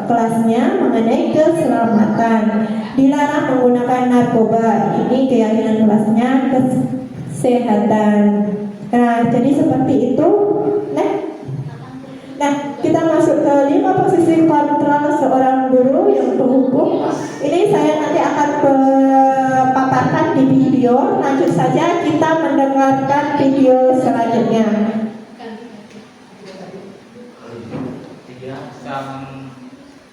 kelasnya mengenai keselamatan. Dilarang menggunakan narkoba. Ini keyakinan kelasnya kesehatan. Nah, jadi seperti itu. Nah, kita masuk ke 5 posisi kontrol seorang guru yang penghukum. Ini saya nanti akan paparkan di video. Lanjut saja kita mendengarkan video selanjutnya.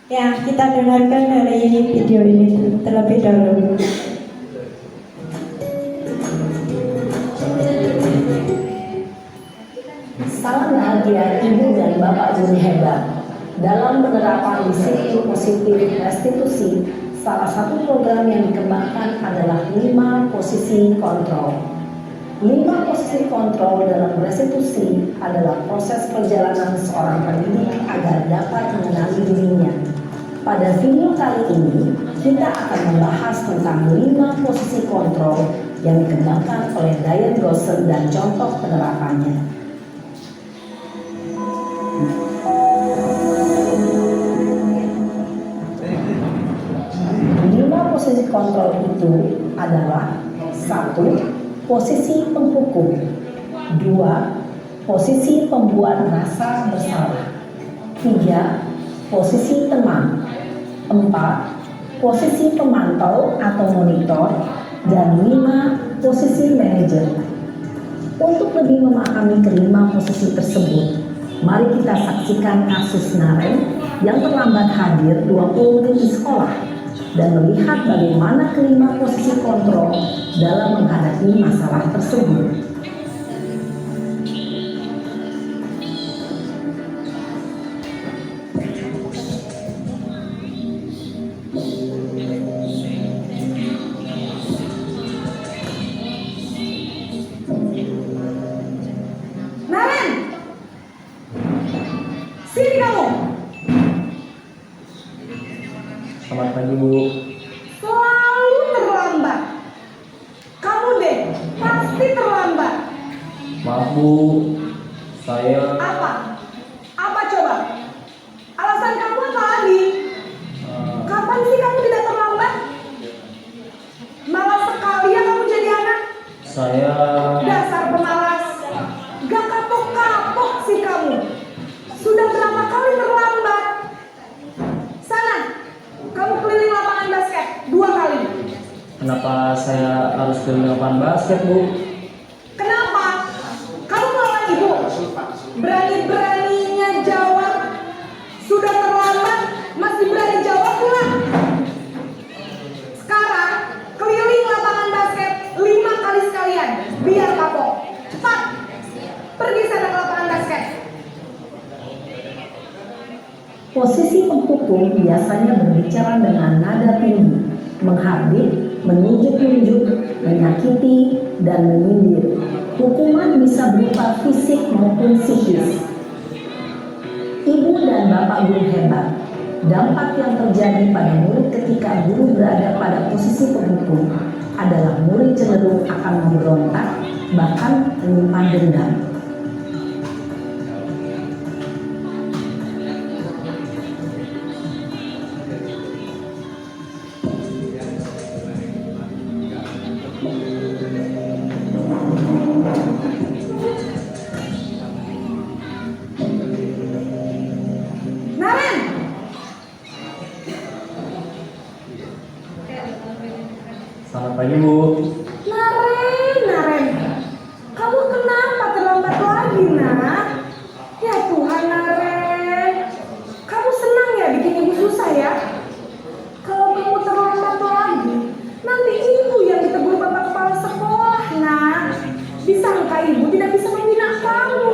Ya, kita dengarkan dari ini video ini terlebih dahulu. Salam bahagia Ibu dan Bapak guru hebat. Dalam penerapan disiplin positif restitusi, salah satu program yang dikembangkan adalah 5 posisi kontrol. 5 posisi kontrol dalam restitusi adalah proses perjalanan seorang pendidik agar dapat mengenali dirinya. Pada video kali ini, kita akan membahas tentang 5 posisi kontrol yang dikembangkan oleh Diane Gosser dan contoh penerapannya. 5 posisi kontrol itu adalah 1. Posisi penghukum, 2. Posisi pembuat rasa bersalah, 3. Posisi teman, 4. Posisi pemantau atau monitor, dan 5. Posisi manajer. Untuk lebih memahami kelima posisi tersebut, mari kita saksikan kasus Naren yang terlambat hadir 20 menit di sekolah dan melihat bagaimana kelima posisi kontrol dalam menghadapi masalah tersebut. Naren, sini kamu. Selamat pagi Bu. Selalu terlambat. Kamu deh, pasti terlambat. Maaf Bu, saya Apa? Apa coba? Alasan kamu apa lagi? Kapan sih kamu tidak terlambat? Malas sekali ya kamu jadi anak. saya Dasar pemalas. Gak kapok-kapok sih kamu. Sudah berapa kali terlambat? Sana, kamu keliling lapangan basket 2 kali. Kenapa saya harus ke lapangan basket Bu? Kenapa? Kamu melawan ibu. Berani-beraninya jawab. Sudah terlambat, masih berani jawab pula. Sekarang, keliling lapangan basket 5 kali sekalian. Biar kapok. Cepat. Pergi sana ke lapangan basket. Posisi penghukum biasanya berbicara dengan nada tinggi, menghardik, menunjuk-nunjuk, menyakiti, dan menyindir. Hukuman bisa berupa fisik maupun psikis. Ibu dan bapak guru hebat. Dampak yang terjadi pada murid ketika guru berada pada posisi penghukum adalah murid cenderung akan memberontak, bahkan menyimpan dendam. Naren, Selamat pagi Bu. Naren. Kamu kenapa terlambat lagi, nak? Ya Tuhan, Naren. Kamu senang ya bikin ibu susah ya? Kalau kamu terlambat lagi, nanti ibu yang ditegur bapak kepala sekolah, nak. Disangka ibu tidak bisa membina kamu.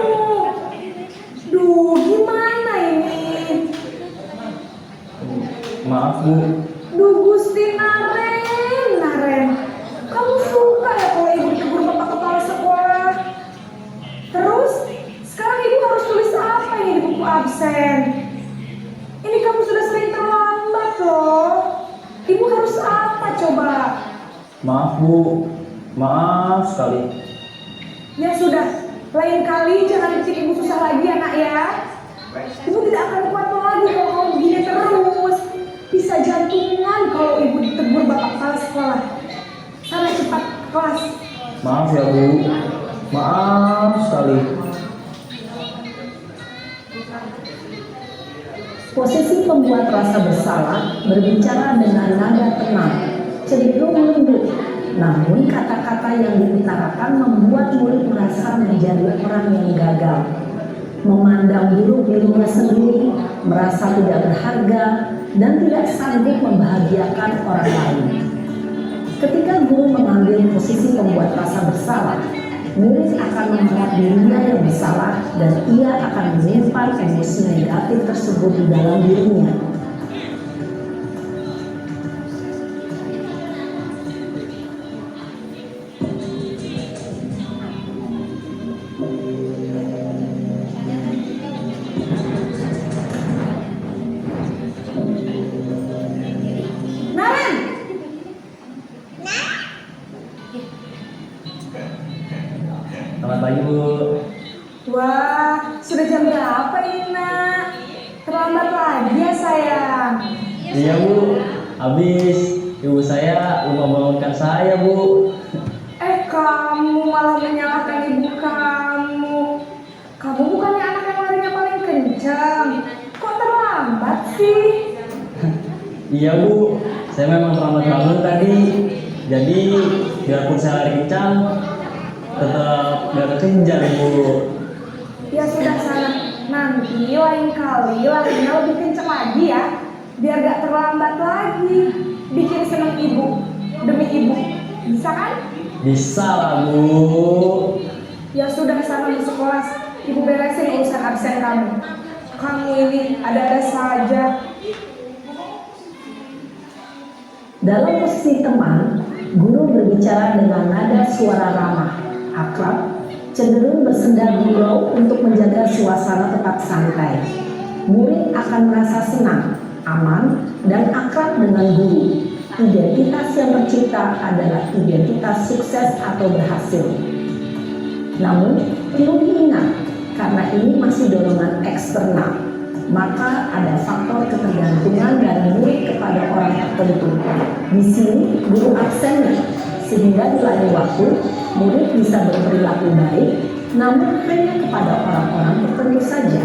Duh, gimana ini? Maaf Bu. Duh, Gusti Naren. Kamu suka ya kalau ibu ditegur bapak kepala sekolah? Terus, sekarang ibu harus tulis apa ini di buku absen? Ini kamu sudah sering terlambat loh. Ibu harus apa coba? Maaf Bu. Maaf sekali. Ya sudah, lain kali jangan bikin ibu susah lagi ya nak ya. Ibu tidak akan kuat lagi kalau kamu begini terus. Bisa jantungan kalau ibu ditegur bapak kepala sekolah. Sana cepat ke kelas. Maaf ya Bu. Maaf sekali. Posisi pembuat rasa bersalah berbicara dengan nada tenang, cenderung lembut. Namun kata-kata yang diutarakan membuat murid merasa menjadi orang yang gagal, memandang buruk dirinya sendiri, merasa tidak berharga, dan tidak sanggup membahagiakan orang lain. Ketika guru mengambil posisi pembuat rasa bersalah, murid akan menganggap dirinya yang bersalah dan ia akan menyimpan emosi negatif tersebut di dalam dirinya. Naren, Selamat pagi Bu. wah, sudah jam berapa ini nak? Terlambat lagi ya sayang. Iya Bu. Habis ibu saya lupa bangunkan saya Bu. Kamu malah menyalahkan ibu kamu. Kamu bukannya anak yang larinya paling kencang. Kok terlambat sih? Iya Bu. Saya memang terlambat bangun tadi. Jadi biarpun saya lari kencang, tetap gak kekejar Bu. Ya sudah sana, nanti lain kali larinya lebih kenceng lagi ya, biar gak terlambat lagi. Bikin seneng ibu, demi ibu, bisa kan? Bisa lah Bu. Ya sudah sana masuk kelas, ibu beresin urusan absen kamu. Kamu ini ada-ada saja. Dalam posisi teman, guru berbicara dengan nada suara ramah, akrab, cenderung bersenda gurau untuk menjaga suasana tetap santai. Murid akan merasa senang, aman, dan akrab dengan guru. Identitas yang tercipta adalah identitas sukses atau berhasil. Namun, perlu diingat, karena ini masih dorongan eksternal, maka ada faktor ketergantungan dari murid kepada orang tertentu. Di sini guru absennya, sehingga di lain waktu murid bisa berperilaku baik, namun hanya kepada orang-orang tertentu saja.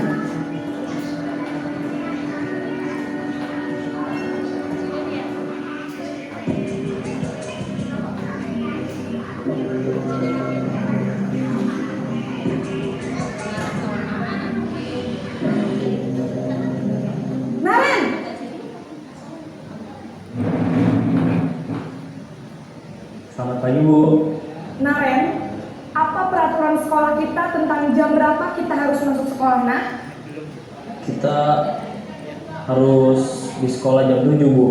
Selamat pagi Bu. Naren, apa peraturan sekolah kita tentang jam berapa kita harus masuk sekolah, nak? Kita harus di sekolah jam 7 Bu.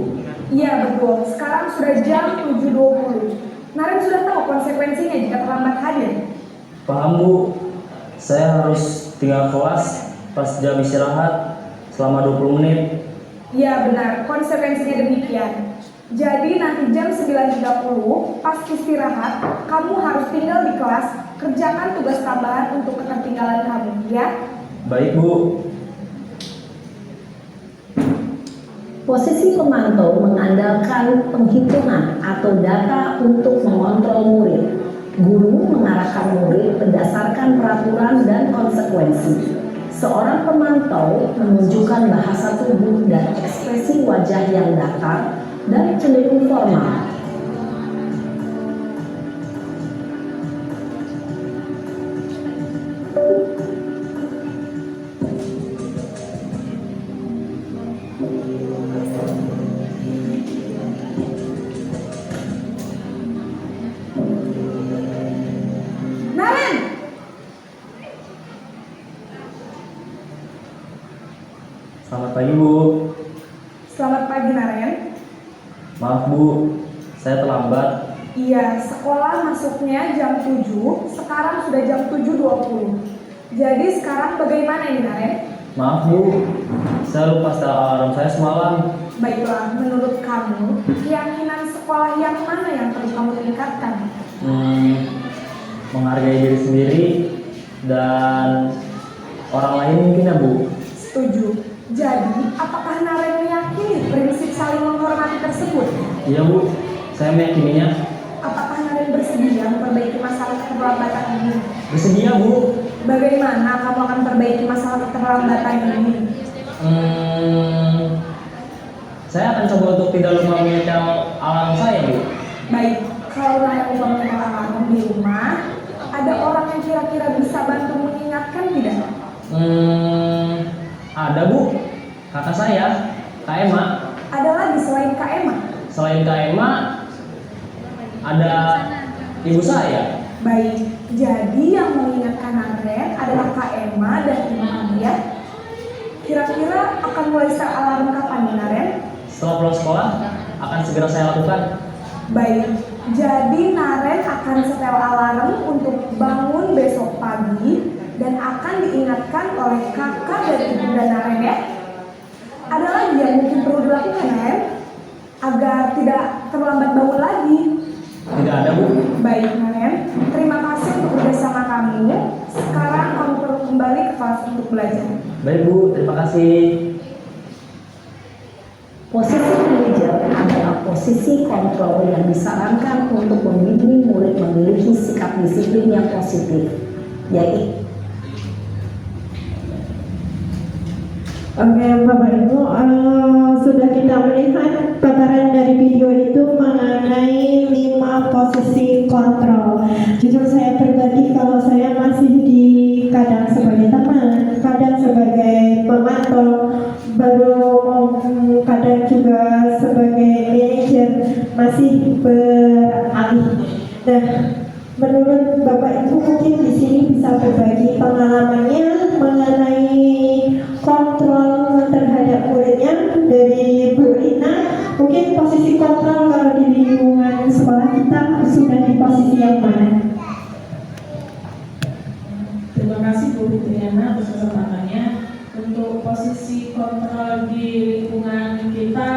Iya betul, sekarang sudah jam 7.20. Naren sudah tahu konsekuensinya jika terlambat hadir. Paham Bu. Saya harus tinggal kelas pas jam istirahat selama 20 menit. Iya benar, konsekuensinya demikian. Jadi nanti jam 9.30 pas istirahat, kamu harus tinggal di kelas, kerjakan tugas tambahan untuk ketertinggalan kamu, ya? Baik Bu. Posisi pemantau mengandalkan penghitungan atau data untuk mengontrol murid. Guru mengarahkan murid berdasarkan peraturan dan konsekuensi. Seorang pemantau menunjukkan bahasa tubuh dan ekspresi wajah yang datar dan cenderung formal. Naren! Selamat pagi Bu. Selamat pagi, Naren. Maaf Bu, saya terlambat. Iya, sekolah masuknya jam 7, sekarang sudah jam 7.20. Jadi sekarang bagaimana ini, Naren? Maaf Bu, saya lupa setel alarm saya semalam. Baiklah, menurut kamu, keyakinan sekolah yang mana yang perlu kamu tingkatkan? Menghargai diri sendiri dan orang lain mungkin ya Bu. Setuju. Jadi, apakah Naren meyakini prinsip saling menghormati tersebut? Iya Bu, saya meyakininya. Apakah Naren bersedia memperbaiki masalah keterlambatan ini? Bersedia Bu. Bagaimana kamu akan perbaiki masalah keterlambatan ini? Saya akan coba untuk tidak lupa menyetel alarm saya Bu. Baik, kalau Naren lupa menyetel alarm di rumah, ada orang yang kira-kira bisa bantu mengingatkan tidak? Ada Bu, kakak saya, Kak Emma. Ada lagi selain Kak Emma? Selain Kak Emma, ada ibu saya. Baik, jadi yang mengingatkan Naren adalah Kak Emma dan Ibu Nadia. Kira-kira akan mulai start alarm kapan nih, Naren? Setelah pulang sekolah, akan segera saya lakukan. Baik, jadi Naren akan setel alarm untuk bangun besok pagi dan akan diingatkan oleh kakak dan ibunda Naren ya. Ada lagi yang mungkin perlu dilakukan, Naren, agar tidak terlambat bangun lagi? Tidak ada Bu. Baik, Naren, terima kasih untuk bersama kamu. Sekarang kamu perlu kembali ke kelas untuk belajar. Baik Bu, terima kasih. Posisi manajer adalah posisi kontrol yang disarankan untuk membimbing murid memiliki sikap disiplin yang positif, yaitu Oke, Bapak Ibu, sudah kita melihat paparan dari video itu mengenai 5 posisi kontrol. Jujur saya pribadi sebagai teman, kadang sebagai pemantau, kadang juga sebagai manajer, masih beralih. Nah, menurut Bapak Ibu mungkin di sini bisa berbagi pengalamannya mengenai kontrol terhadap muridnya dari Bu Rina. Mungkin posisi kontrol kalau di lingkungan sekolah kita sudah di posisi yang mana? Terima kasih Bu Fitriana atas kesempatannya. Untuk posisi kontrol di lingkungan kita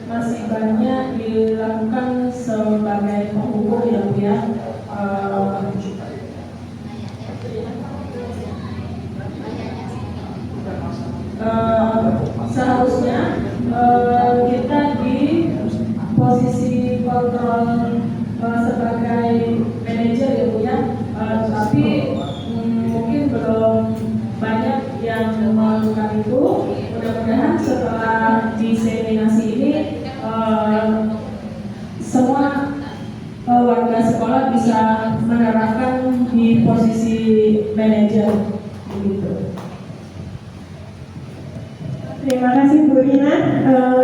masih banyak dilakukan sebagai penghubung ya Bu ya. Seharusnya kita di posisi kontrol sebagai manajer ya Bu ya, tapi mungkin belum banyak yang melakukan itu. Mudah-mudahan setelah diseminasi ini semua warga sekolah bisa menerapkan di posisi manajer begitu. Terima kasih Bu Rina.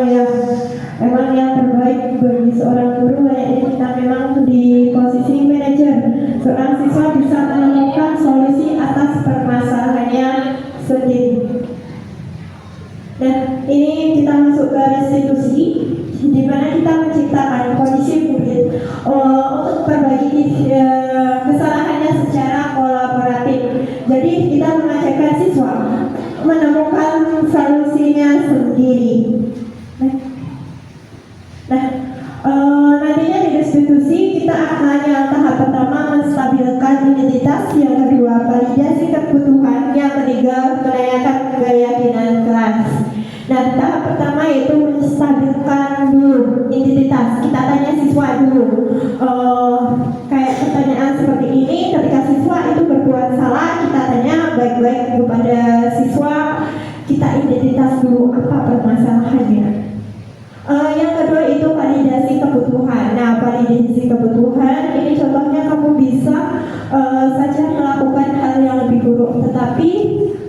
Ya, memang yang terbaik bagi seorang guru layaknya kita memang di posisi manajer. Seorang siswa bisa menemukan solusi atas permasalahannya sendiri. Nah, ini kita masuk ke restitusi, di mana kita menciptakan kondisi murid untuk berbagi kesalahannya secara kolaboratif. Jadi kita mengajarkan siswa menemukan solusinya sendiri. Nah, nantinya di restitusi kita akan yang tahap pertama menstabilkan identitas, yang kedua validasi kebutuhan, yang ketiga menanyakan keyakinan kelas. Nah, tahap pertama yaitu menstabilkan dulu identitas. Kita tanya siswa dulu. Kayak pertanyaan seperti ini, ketika siswa itu berbuat salah, kita tanya baik-baik kepada siswa, kita identitas dulu apa permasalahannya. Yang kedua itu validasi kebutuhan. Nah, validasi kebutuhan ini contohnya kamu bisa saja melakukan hal yang lebih buruk, tetapi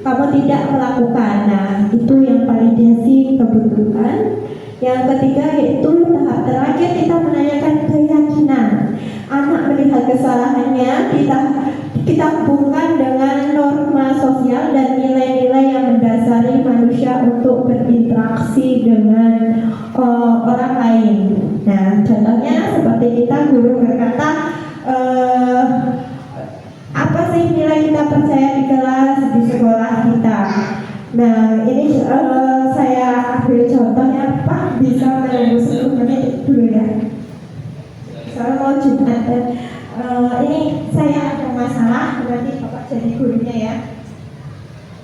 kamu tidak melakukan. Nah, itu yang validasi kebutuhan. Yang ketiga yaitu tahap terakhir, kita menanyakan keyakinan. Anak melihat kesalahannya, kita hubungkan dengan norma sosial dan nilai-nilai yang mendasari manusia untuk berinteraksi dengan orang lain. Nah, contohnya seperti kita guru berkata, apa sih nilai kita percaya di kelas, di sekolah kita. Nah, ini saya ambil contohnya, Pak bisa menunggu 10 menit dulu ya. Saya mau Jumat. Ini saya ada masalah, nanti Bapak jadi gurunya ya.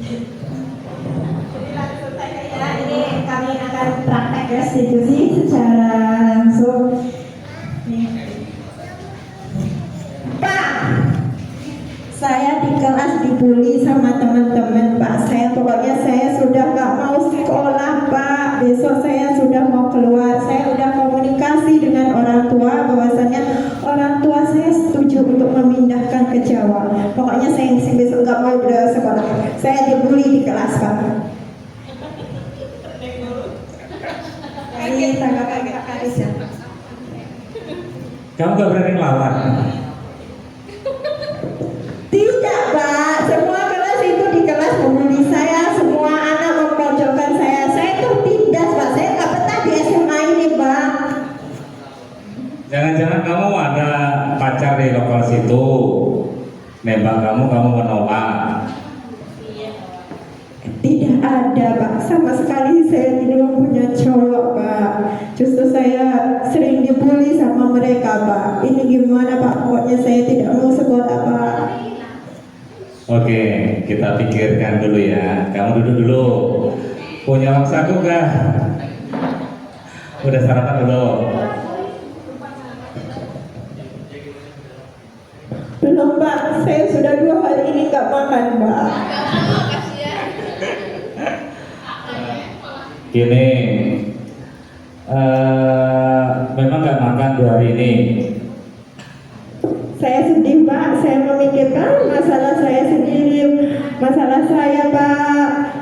Jadi langsung saja ya, ini kami akan praktek restitusi secara langsung. Pak, saya di kelas dibully sama teman-teman Pak. Pokoknya saya sudah gak mau sekolah Pak. Besok saya sudah mau keluar. Saya udah komunikasi dengan orang tua, bahwasanya orang tua saya setuju untuk memindahkan ke Jawa. Pokoknya saya besok gak mau sekolah. Saya dibully di kelas Pak. Ini tanggapan Kak Karisya. Kamu gak berani melawan? Tidak Pak, semua kelas itu di kelas membuli saya, semua anak memojokkan saya. Saya tertindas Pak, saya gak betah di SMA ini Pak. Jangan-jangan kamu ada pacar di lokal situ, nembak kamu menolak. Tidak ada Pak, sama sekali saya tidak punya cowok Pak. Justru saya sering dibully sama mereka Pak. Ini gimana Pak, pokoknya saya tidak mau sekolah Pak. Oke, kita pikirkan dulu ya. Kamu duduk dulu. Punya uang saku gak? Udah sarapan belum? Belum Pak, saya sudah 2 hari ini gak makan Pak. Gini, memang gak makan 2 hari ini. Saya sedih Pak, saya memikirkan masalah saya sendiri.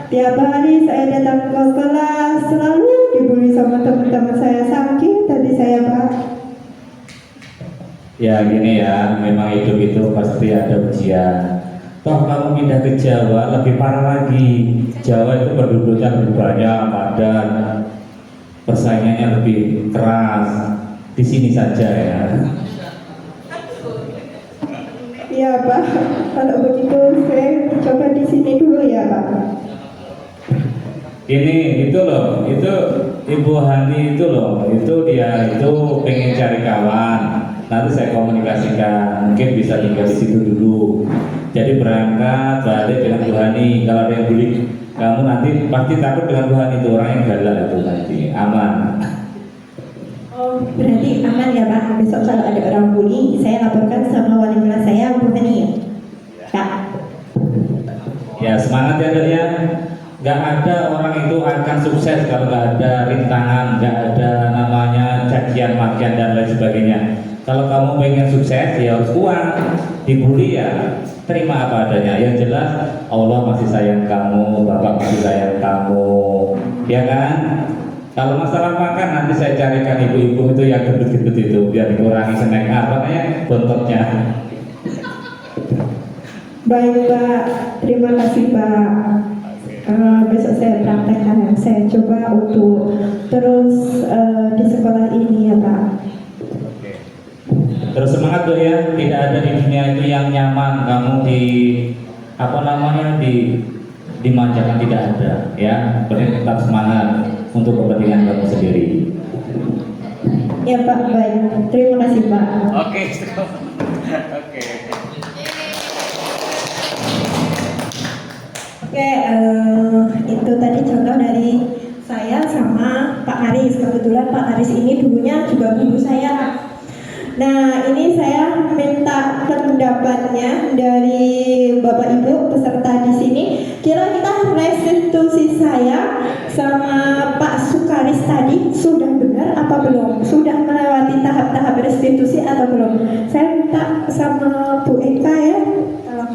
tiap hari saya datang ke kelas selalu dibully sama teman-teman saya, sakit tadi saya, Pak. Ya gini ya, memang hidup itu pasti ada ujian. Toh kamu pindah ke Jawa lebih parah lagi. Jawa itu penduduknya lebih banyak, padat, persaingannya lebih keras. Di sini saja ya. Iya, Pak. Kalau begitu saya coba di sini dulu ya, Pak. Ini itu loh, itu Ibu Hani itu loh, itu dia itu pengen cari kawan. Nanti saya komunikasikan, mungkin bisa tinggal di situ dulu. Jadi berangkat balik dengan Bu Hani. Kalau ada yang bully kamu nanti pasti takut dengan Bu Hani, itu orang yang galak itu nanti aman. Oh, berarti aman ya, Pak. Besok kalau ada orang bully, saya laporkan sama wali kelas saya, Bu Hani ya, Kak. Ya semangat ya Dek ya. Gak ada orang itu akan sukses kalau gak ada rintangan, gak ada namanya cacian makian dan lain sebagainya. Kalau kamu pengen sukses ya harus kuat. Dibully ya terima apa adanya. Yang jelas Allah masih sayang kamu, Bapak masih sayang kamu, ya kan? Kalau masalah makan nanti saya carikan ibu-ibu itu yang gendut-gendut itu biar dikurangi snack apa namanya bontotnya. Baik, Pak. Terima kasih, Pak. Besok saya praktekkan, saya coba untuk terus di sekolah ini ya, Pak. Terus semangat tuh ya, tidak ada di dunia itu yang nyaman kamu di apa namanya dimanjakan, tidak ada ya. Berarti tetap semangat untuk kepentingan kamu sendiri. Ya, Pak, baik. Terima kasih, Pak. Oke, oke. Oke, itu tadi contoh dari saya sama Pak Haris. Kebetulan Pak Haris ini dulunya juga guru saya. Nah, ini saya minta pendapatnya dari Bapak Ibu peserta di sini. Kira-kira restitusi saya sama Pak Sukaris tadi sudah benar apa belum? Sudah melewati tahap-tahap restitusi atau belum? Saya minta sama Bu Eka ya. Tolong.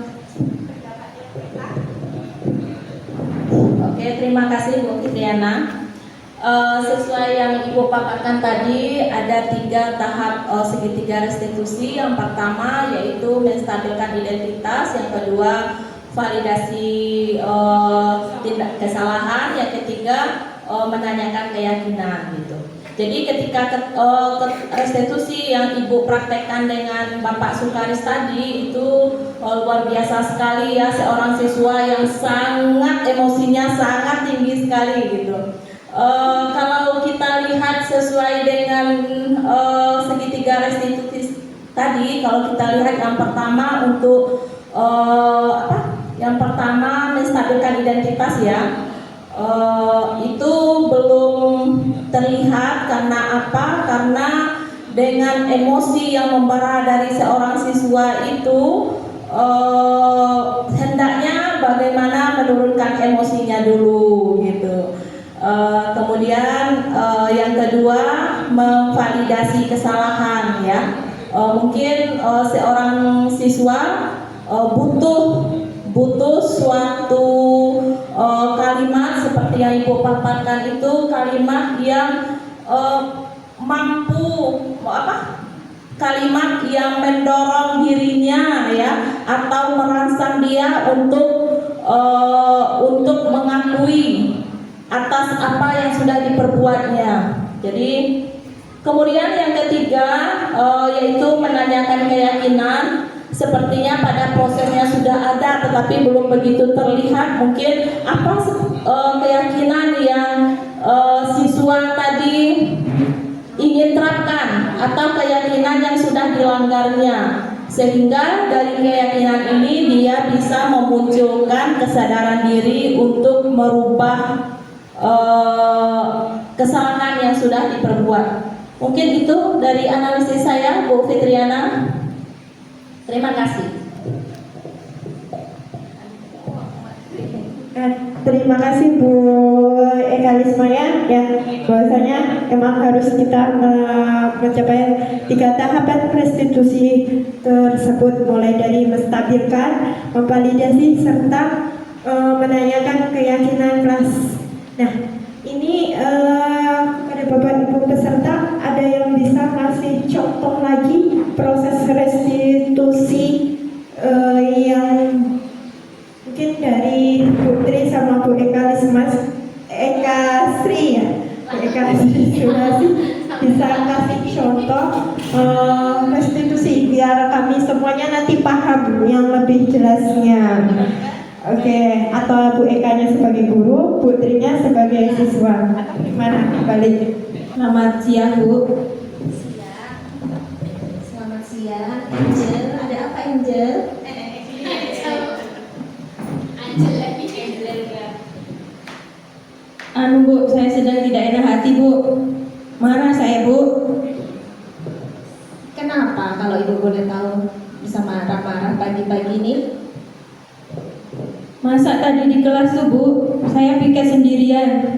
Oke, terima kasih Bu Fitriana. Sesuai yang Ibu paparkan tadi, ada 3 tahap segitiga restitusi. Yang pertama yaitu menstabilkan identitas, yang kedua validasi tindak kesalahan, yang ketiga menanyakan keyakinan gitu. Jadi ketika restitusi yang Ibu praktekkan dengan Bapak Sukaris tadi itu luar biasa sekali ya, seorang siswa yang sangat emosinya sangat tinggi sekali gitu. Kalau kita lihat sesuai dengan segitiga restitusi tadi, kalau kita lihat yang pertama untuk yang pertama menstabilkan identitas ya, itu belum terlihat. Karena apa? Karena dengan emosi yang membara dari seorang siswa itu, hendaknya bagaimana menurunkan emosinya dulu gitu. Kemudian yang kedua memvalidasi kesalahan ya. Mungkin seorang siswa butuh suatu kalimat seperti yang Ibu paparkan itu, kalimat yang mampu kalimat yang mendorong dirinya ya, atau merangsang dia untuk mengakui atas apa yang sudah diperbuatnya. Jadi kemudian yang ketiga yaitu menanyakan keyakinan. Sepertinya pada prosesnya sudah ada tetapi belum begitu terlihat mungkin apa keyakinan yang siswa tadi ingin terapkan atau keyakinan yang sudah dilanggarnya, sehingga dari keyakinan ini dia bisa memunculkan kesadaran diri untuk merubah kesalahan yang sudah diperbuat. Mungkin itu dari analisis saya, Bu Fitriana. Terima kasih. Terima kasih Bu Eka Lismaya ya, bahwasanya memang harus kita mencapai 3 tahapan restitusi tersebut, mulai dari menstabilkan, memvalidasi serta menanyakan keyakinan kelas. Nah, ini kepada Bapak Ibu peserta, ada yang bisa kasih contoh lagi proses restitusi yang mungkin dari Putri sama Bu Eka Sri ya, Bu Eka Sri bisa kasih contoh restitusi biar kami semuanya nanti paham yang lebih jelasnya. Oke, atau Bu Eka-nya sebagai guru, Putrinya sebagai siswa. Gimana balik? Selamat siang Bu. Selamat siang, Angel. Ada apa Angel? Anu Bu, saya sedang tidak enak hati Bu. Marah saya Bu. Kenapa kalau Ibu boleh tahu bisa marah-marah pagi-pagi ini? Masa tadi di kelas tuh Bu, saya piket sendirian.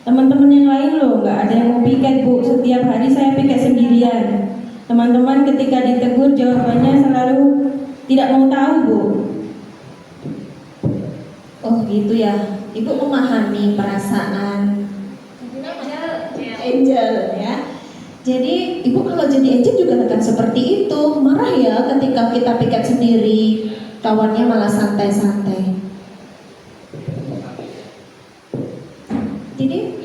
Teman-teman yang lain loh, nggak ada yang mau piket Bu. Setiap hari saya piket sendirian. Teman-teman ketika ditegur jawabannya selalu tidak mau tahu Bu. Oh gitu ya. Ibu memahami perasaan Angel ya. Jadi ibu kalau jadi Angel juga akan seperti itu, marah ya ketika kita piket sendiri, kawannya malah santai-santai. Jadi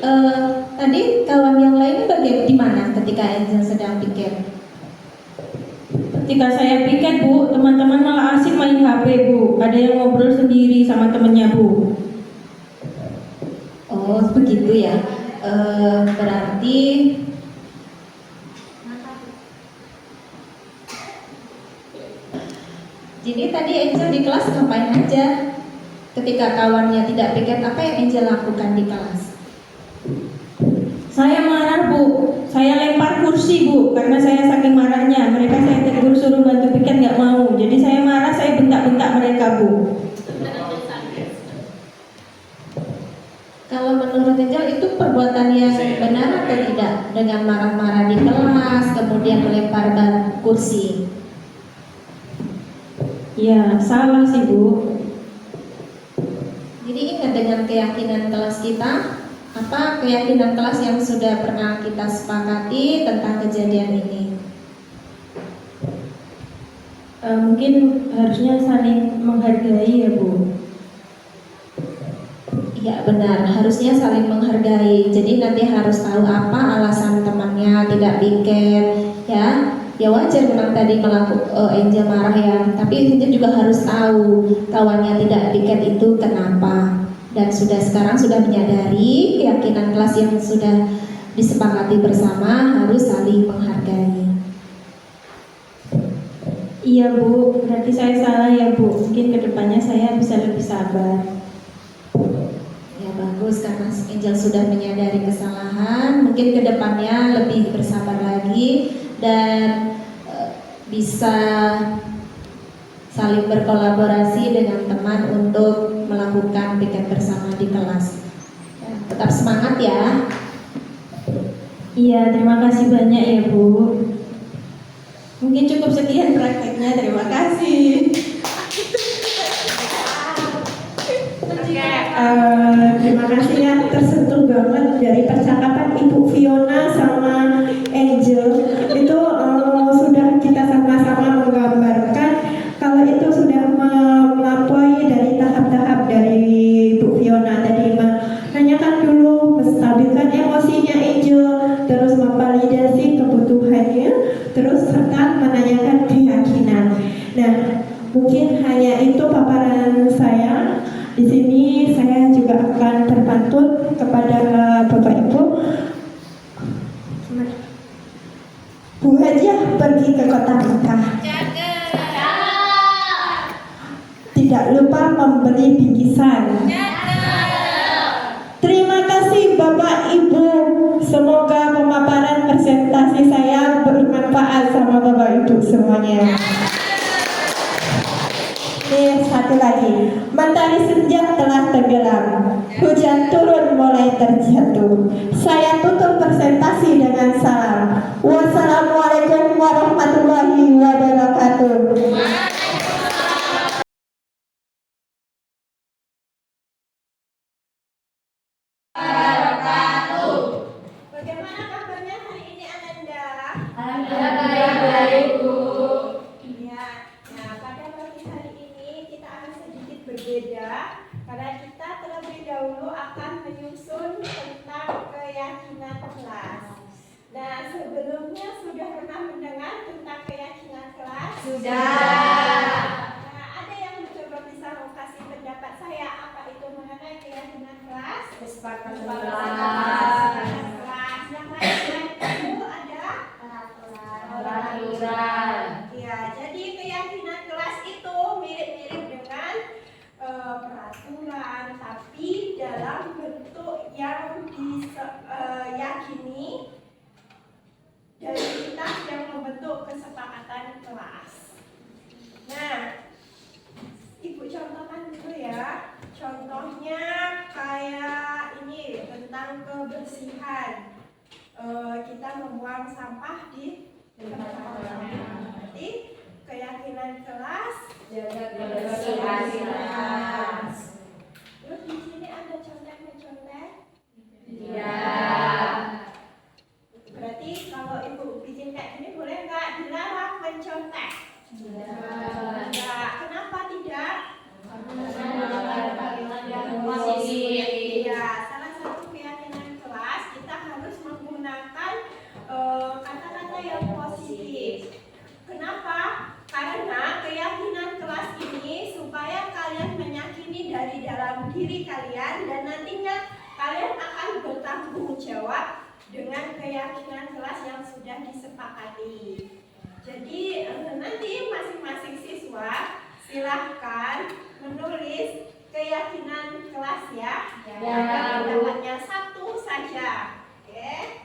tadi kawan yang lain bagaimana ketika Angel sedang piket? Ketika saya piket Bu, teman-teman malah asik main HP Bu. Ada yang ngobrol sendiri sama temennya Bu. Oh begitu ya. Berarti jadi tadi Angel di kelas ngapain aja? Ketika kawannya tidak piket, apa yang Angel lakukan di kelas? Saya marah Bu, saya lempar kursi Bu, karena saya saking marahnya. Mereka saya tegur suruh bantu piket nggak mau. Jadi saya marah, saya bentak-bentak mereka Bu. Kalau menurut Angel itu perbuatan yang benar atau tidak? Dengan marah-marah di kelas, kemudian melempar kursi. Ya salah sih Bu. Jadi ingat dengan keyakinan kelas kita, apa keyakinan kelas yang sudah pernah kita sepakati tentang kejadian ini? Mungkin harusnya saling menghargai ya Bu. Ya benar, harusnya saling menghargai. Jadi nanti harus tahu apa alasan temannya tidak piket, ya. Ya wajar memang tadi Angel marah ya, tapi Angel juga harus tahu kawannya tidak piket itu kenapa. Dan sekarang sudah menyadari keyakinan kelas yang sudah disepakati bersama harus saling menghargai. Iya Bu, berarti saya salah ya Bu. Mungkin kedepannya saya bisa lebih sabar. Ya bagus, karena Angel sudah menyadari kesalahan, mungkin kedepannya lebih bersabar lagi dan bisa saling berkolaborasi dengan teman untuk melakukan piket bersama di kelas. Ya, tetap semangat ya. Iya, terima kasih banyak ya Bu. Mungkin cukup sekian prakteknya, terima kasih. Terima kasih ya, tersentuh banget dari percakapan Ibu Fiona sama Angel. Itu sudah kita sama-sama menggambarkan kalau itu sudah melampaui dari tahap-tahap dari Bu Fiona tadi, menanyakan dulu, menstabilkan emosinya Angel, terus memvalidasi kebutuhannya, terus serta menanyakan keyakinan. Nah, mungkin hanya itu paparan saya. Di sini saya juga akan terpantun kepada Bapak Ibu. Bu Hajah pergi ke kota Mekah. Tidak lupa memberi bingkisan. Terima kasih Bapak Ibu. Semoga pemaparan presentasi saya bermanfaat sama Bapak Ibu semuanya. Satu lagi, mentari senja telah tenggelam, hujan turun mulai terjatuh. Saya tutup presentasi dengan salam. Wassalamualaikum warahmatullahi wabarakatuh. Baik, Bu. Ya, nah pada pagi hari ini kita akan sedikit berbeda karena kita terlebih dahulu akan menyusun tentang keyakinan kelas. Nah, sebelumnya sudah pernah mendengar tentang keyakinan kelas? Sudah. Nah, ada yang mencoba bisa kasih pendapat saya apa itu mengenai keyakinan kelas? Kesepakatan Kelas. Yang lain itu ada peraturan. ya, jadi keyakinan kelas itu mirip-mirip dengan peraturan, tapi dalam bentuk yang diyakini dari kita yang membentuk kesepakatan kelas. Nah, Ibu contohkan dulu ya. Contohnya kayak ini tentang kebersihan. Kita membuang sampah di tempat sampah. Berarti keyakinan kelas Jaga kebersihan kelas. Terus di sini ada contek-mencontek. Tidak. Berarti kalau ibu bikin kayak gini boleh nggak dilarang mencontek? Tidak. Kenapa tidak? Iya, salah satu keyakinan kelas kita harus menggunakan kata-kata yang positif. Kenapa? Karena keyakinan kelas ini supaya kalian meyakini dari dalam diri kalian dan nantinya kalian akan bertanggung jawab dengan keyakinan kelas yang sudah disepakati. Jadi nanti masing-masing siswa silahkan menulis keyakinan kelas ya. Pendapatnya satu saja. Oke.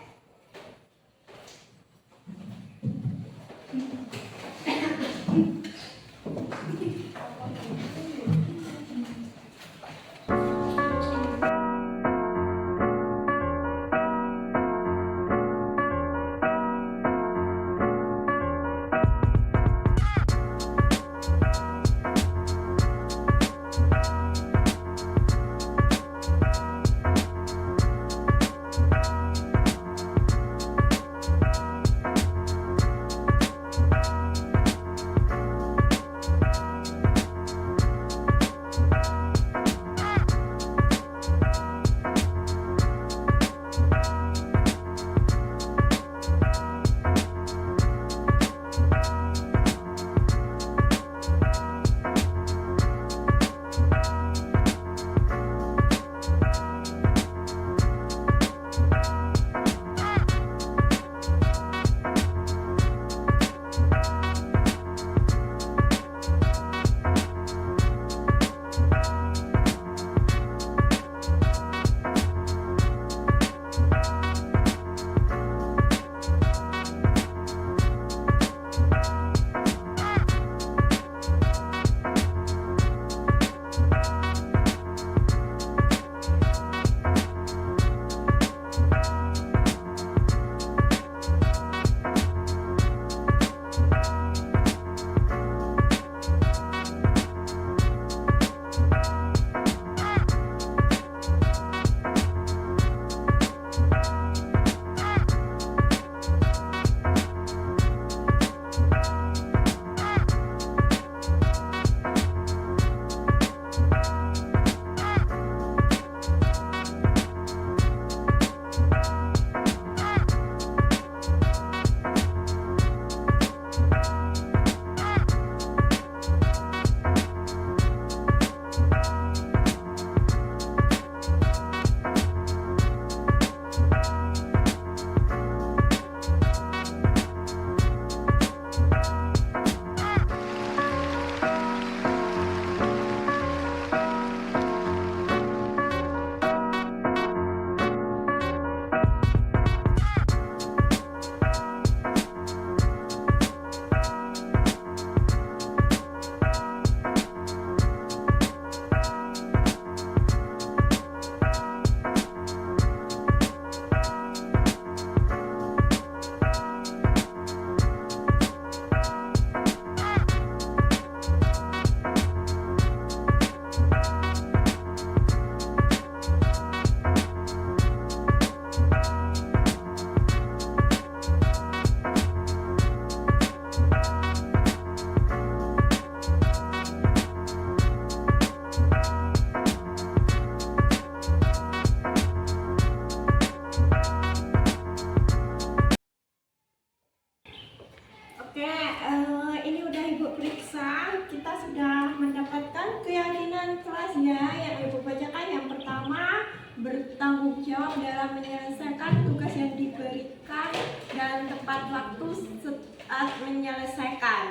diadakan.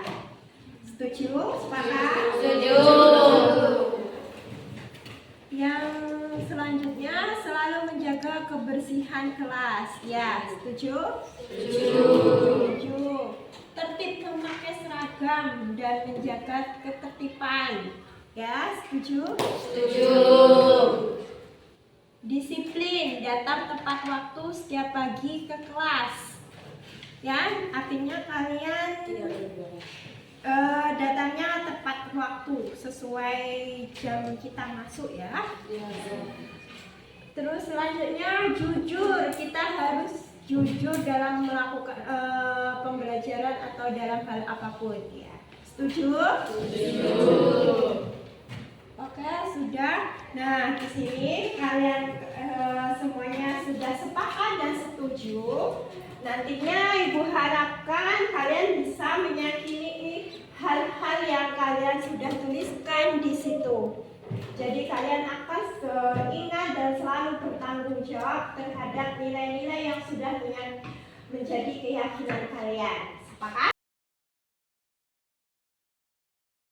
Setuju? Sepakat? Setuju. Yang selanjutnya selalu menjaga kebersihan kelas. Ya, setuju? Setuju. Tertib memakai seragam dan menjaga ketertiban. Ya, setuju? Setuju. Disiplin, datang tepat waktu setiap pagi ke kelas. Ya, artinya kalian datangnya tepat waktu sesuai jam kita masuk ya. Terus selanjutnya jujur, kita harus jujur dalam melakukan pembelajaran atau dalam hal apapun ya. Setuju? Setuju. Oke, sudah. Nah, di sini kalian semuanya sudah sepakat dan setuju. Nantinya Ibu harapkan kalian bisa meyakini hal-hal yang kalian sudah tuliskan di situ. Jadi kalian akan ingat dan selalu bertanggung jawab terhadap nilai-nilai yang sudah menjadi keyakinan kalian. Sepakat?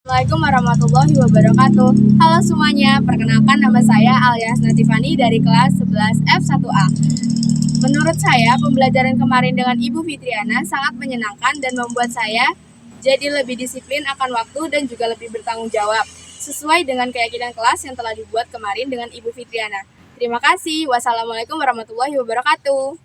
Assalamualaikum warahmatullahi wabarakatuh. Halo semuanya, perkenalkan nama saya Alia Natifani dari kelas 11 F1A. Menurut saya, pembelajaran kemarin dengan Ibu Fitriana sangat menyenangkan dan membuat saya jadi lebih disiplin akan waktu dan juga lebih bertanggung jawab, sesuai dengan keyakinan kelas yang telah dibuat kemarin dengan Ibu Fitriana. Terima kasih. Wassalamualaikum warahmatullahi wabarakatuh.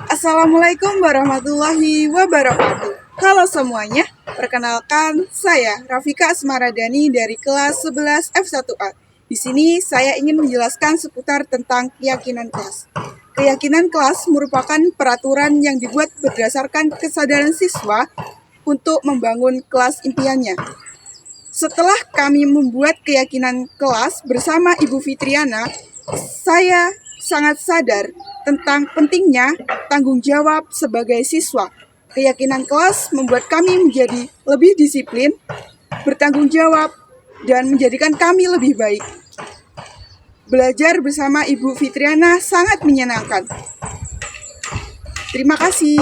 Assalamualaikum warahmatullahi wabarakatuh. Halo semuanya, perkenalkan saya Rafika Asmaradani dari kelas 11 F1A. Di sini saya ingin menjelaskan seputar tentang keyakinan kelas. Keyakinan kelas merupakan peraturan yang dibuat berdasarkan kesadaran siswa untuk membangun kelas impiannya. Setelah kami membuat keyakinan kelas bersama Ibu Fitriana, saya sangat sadar tentang pentingnya tanggung jawab sebagai siswa. Keyakinan kelas membuat kami menjadi lebih disiplin, bertanggung jawab, dan menjadikan kami lebih baik. Belajar bersama Ibu Fitriana sangat menyenangkan. Terima kasih.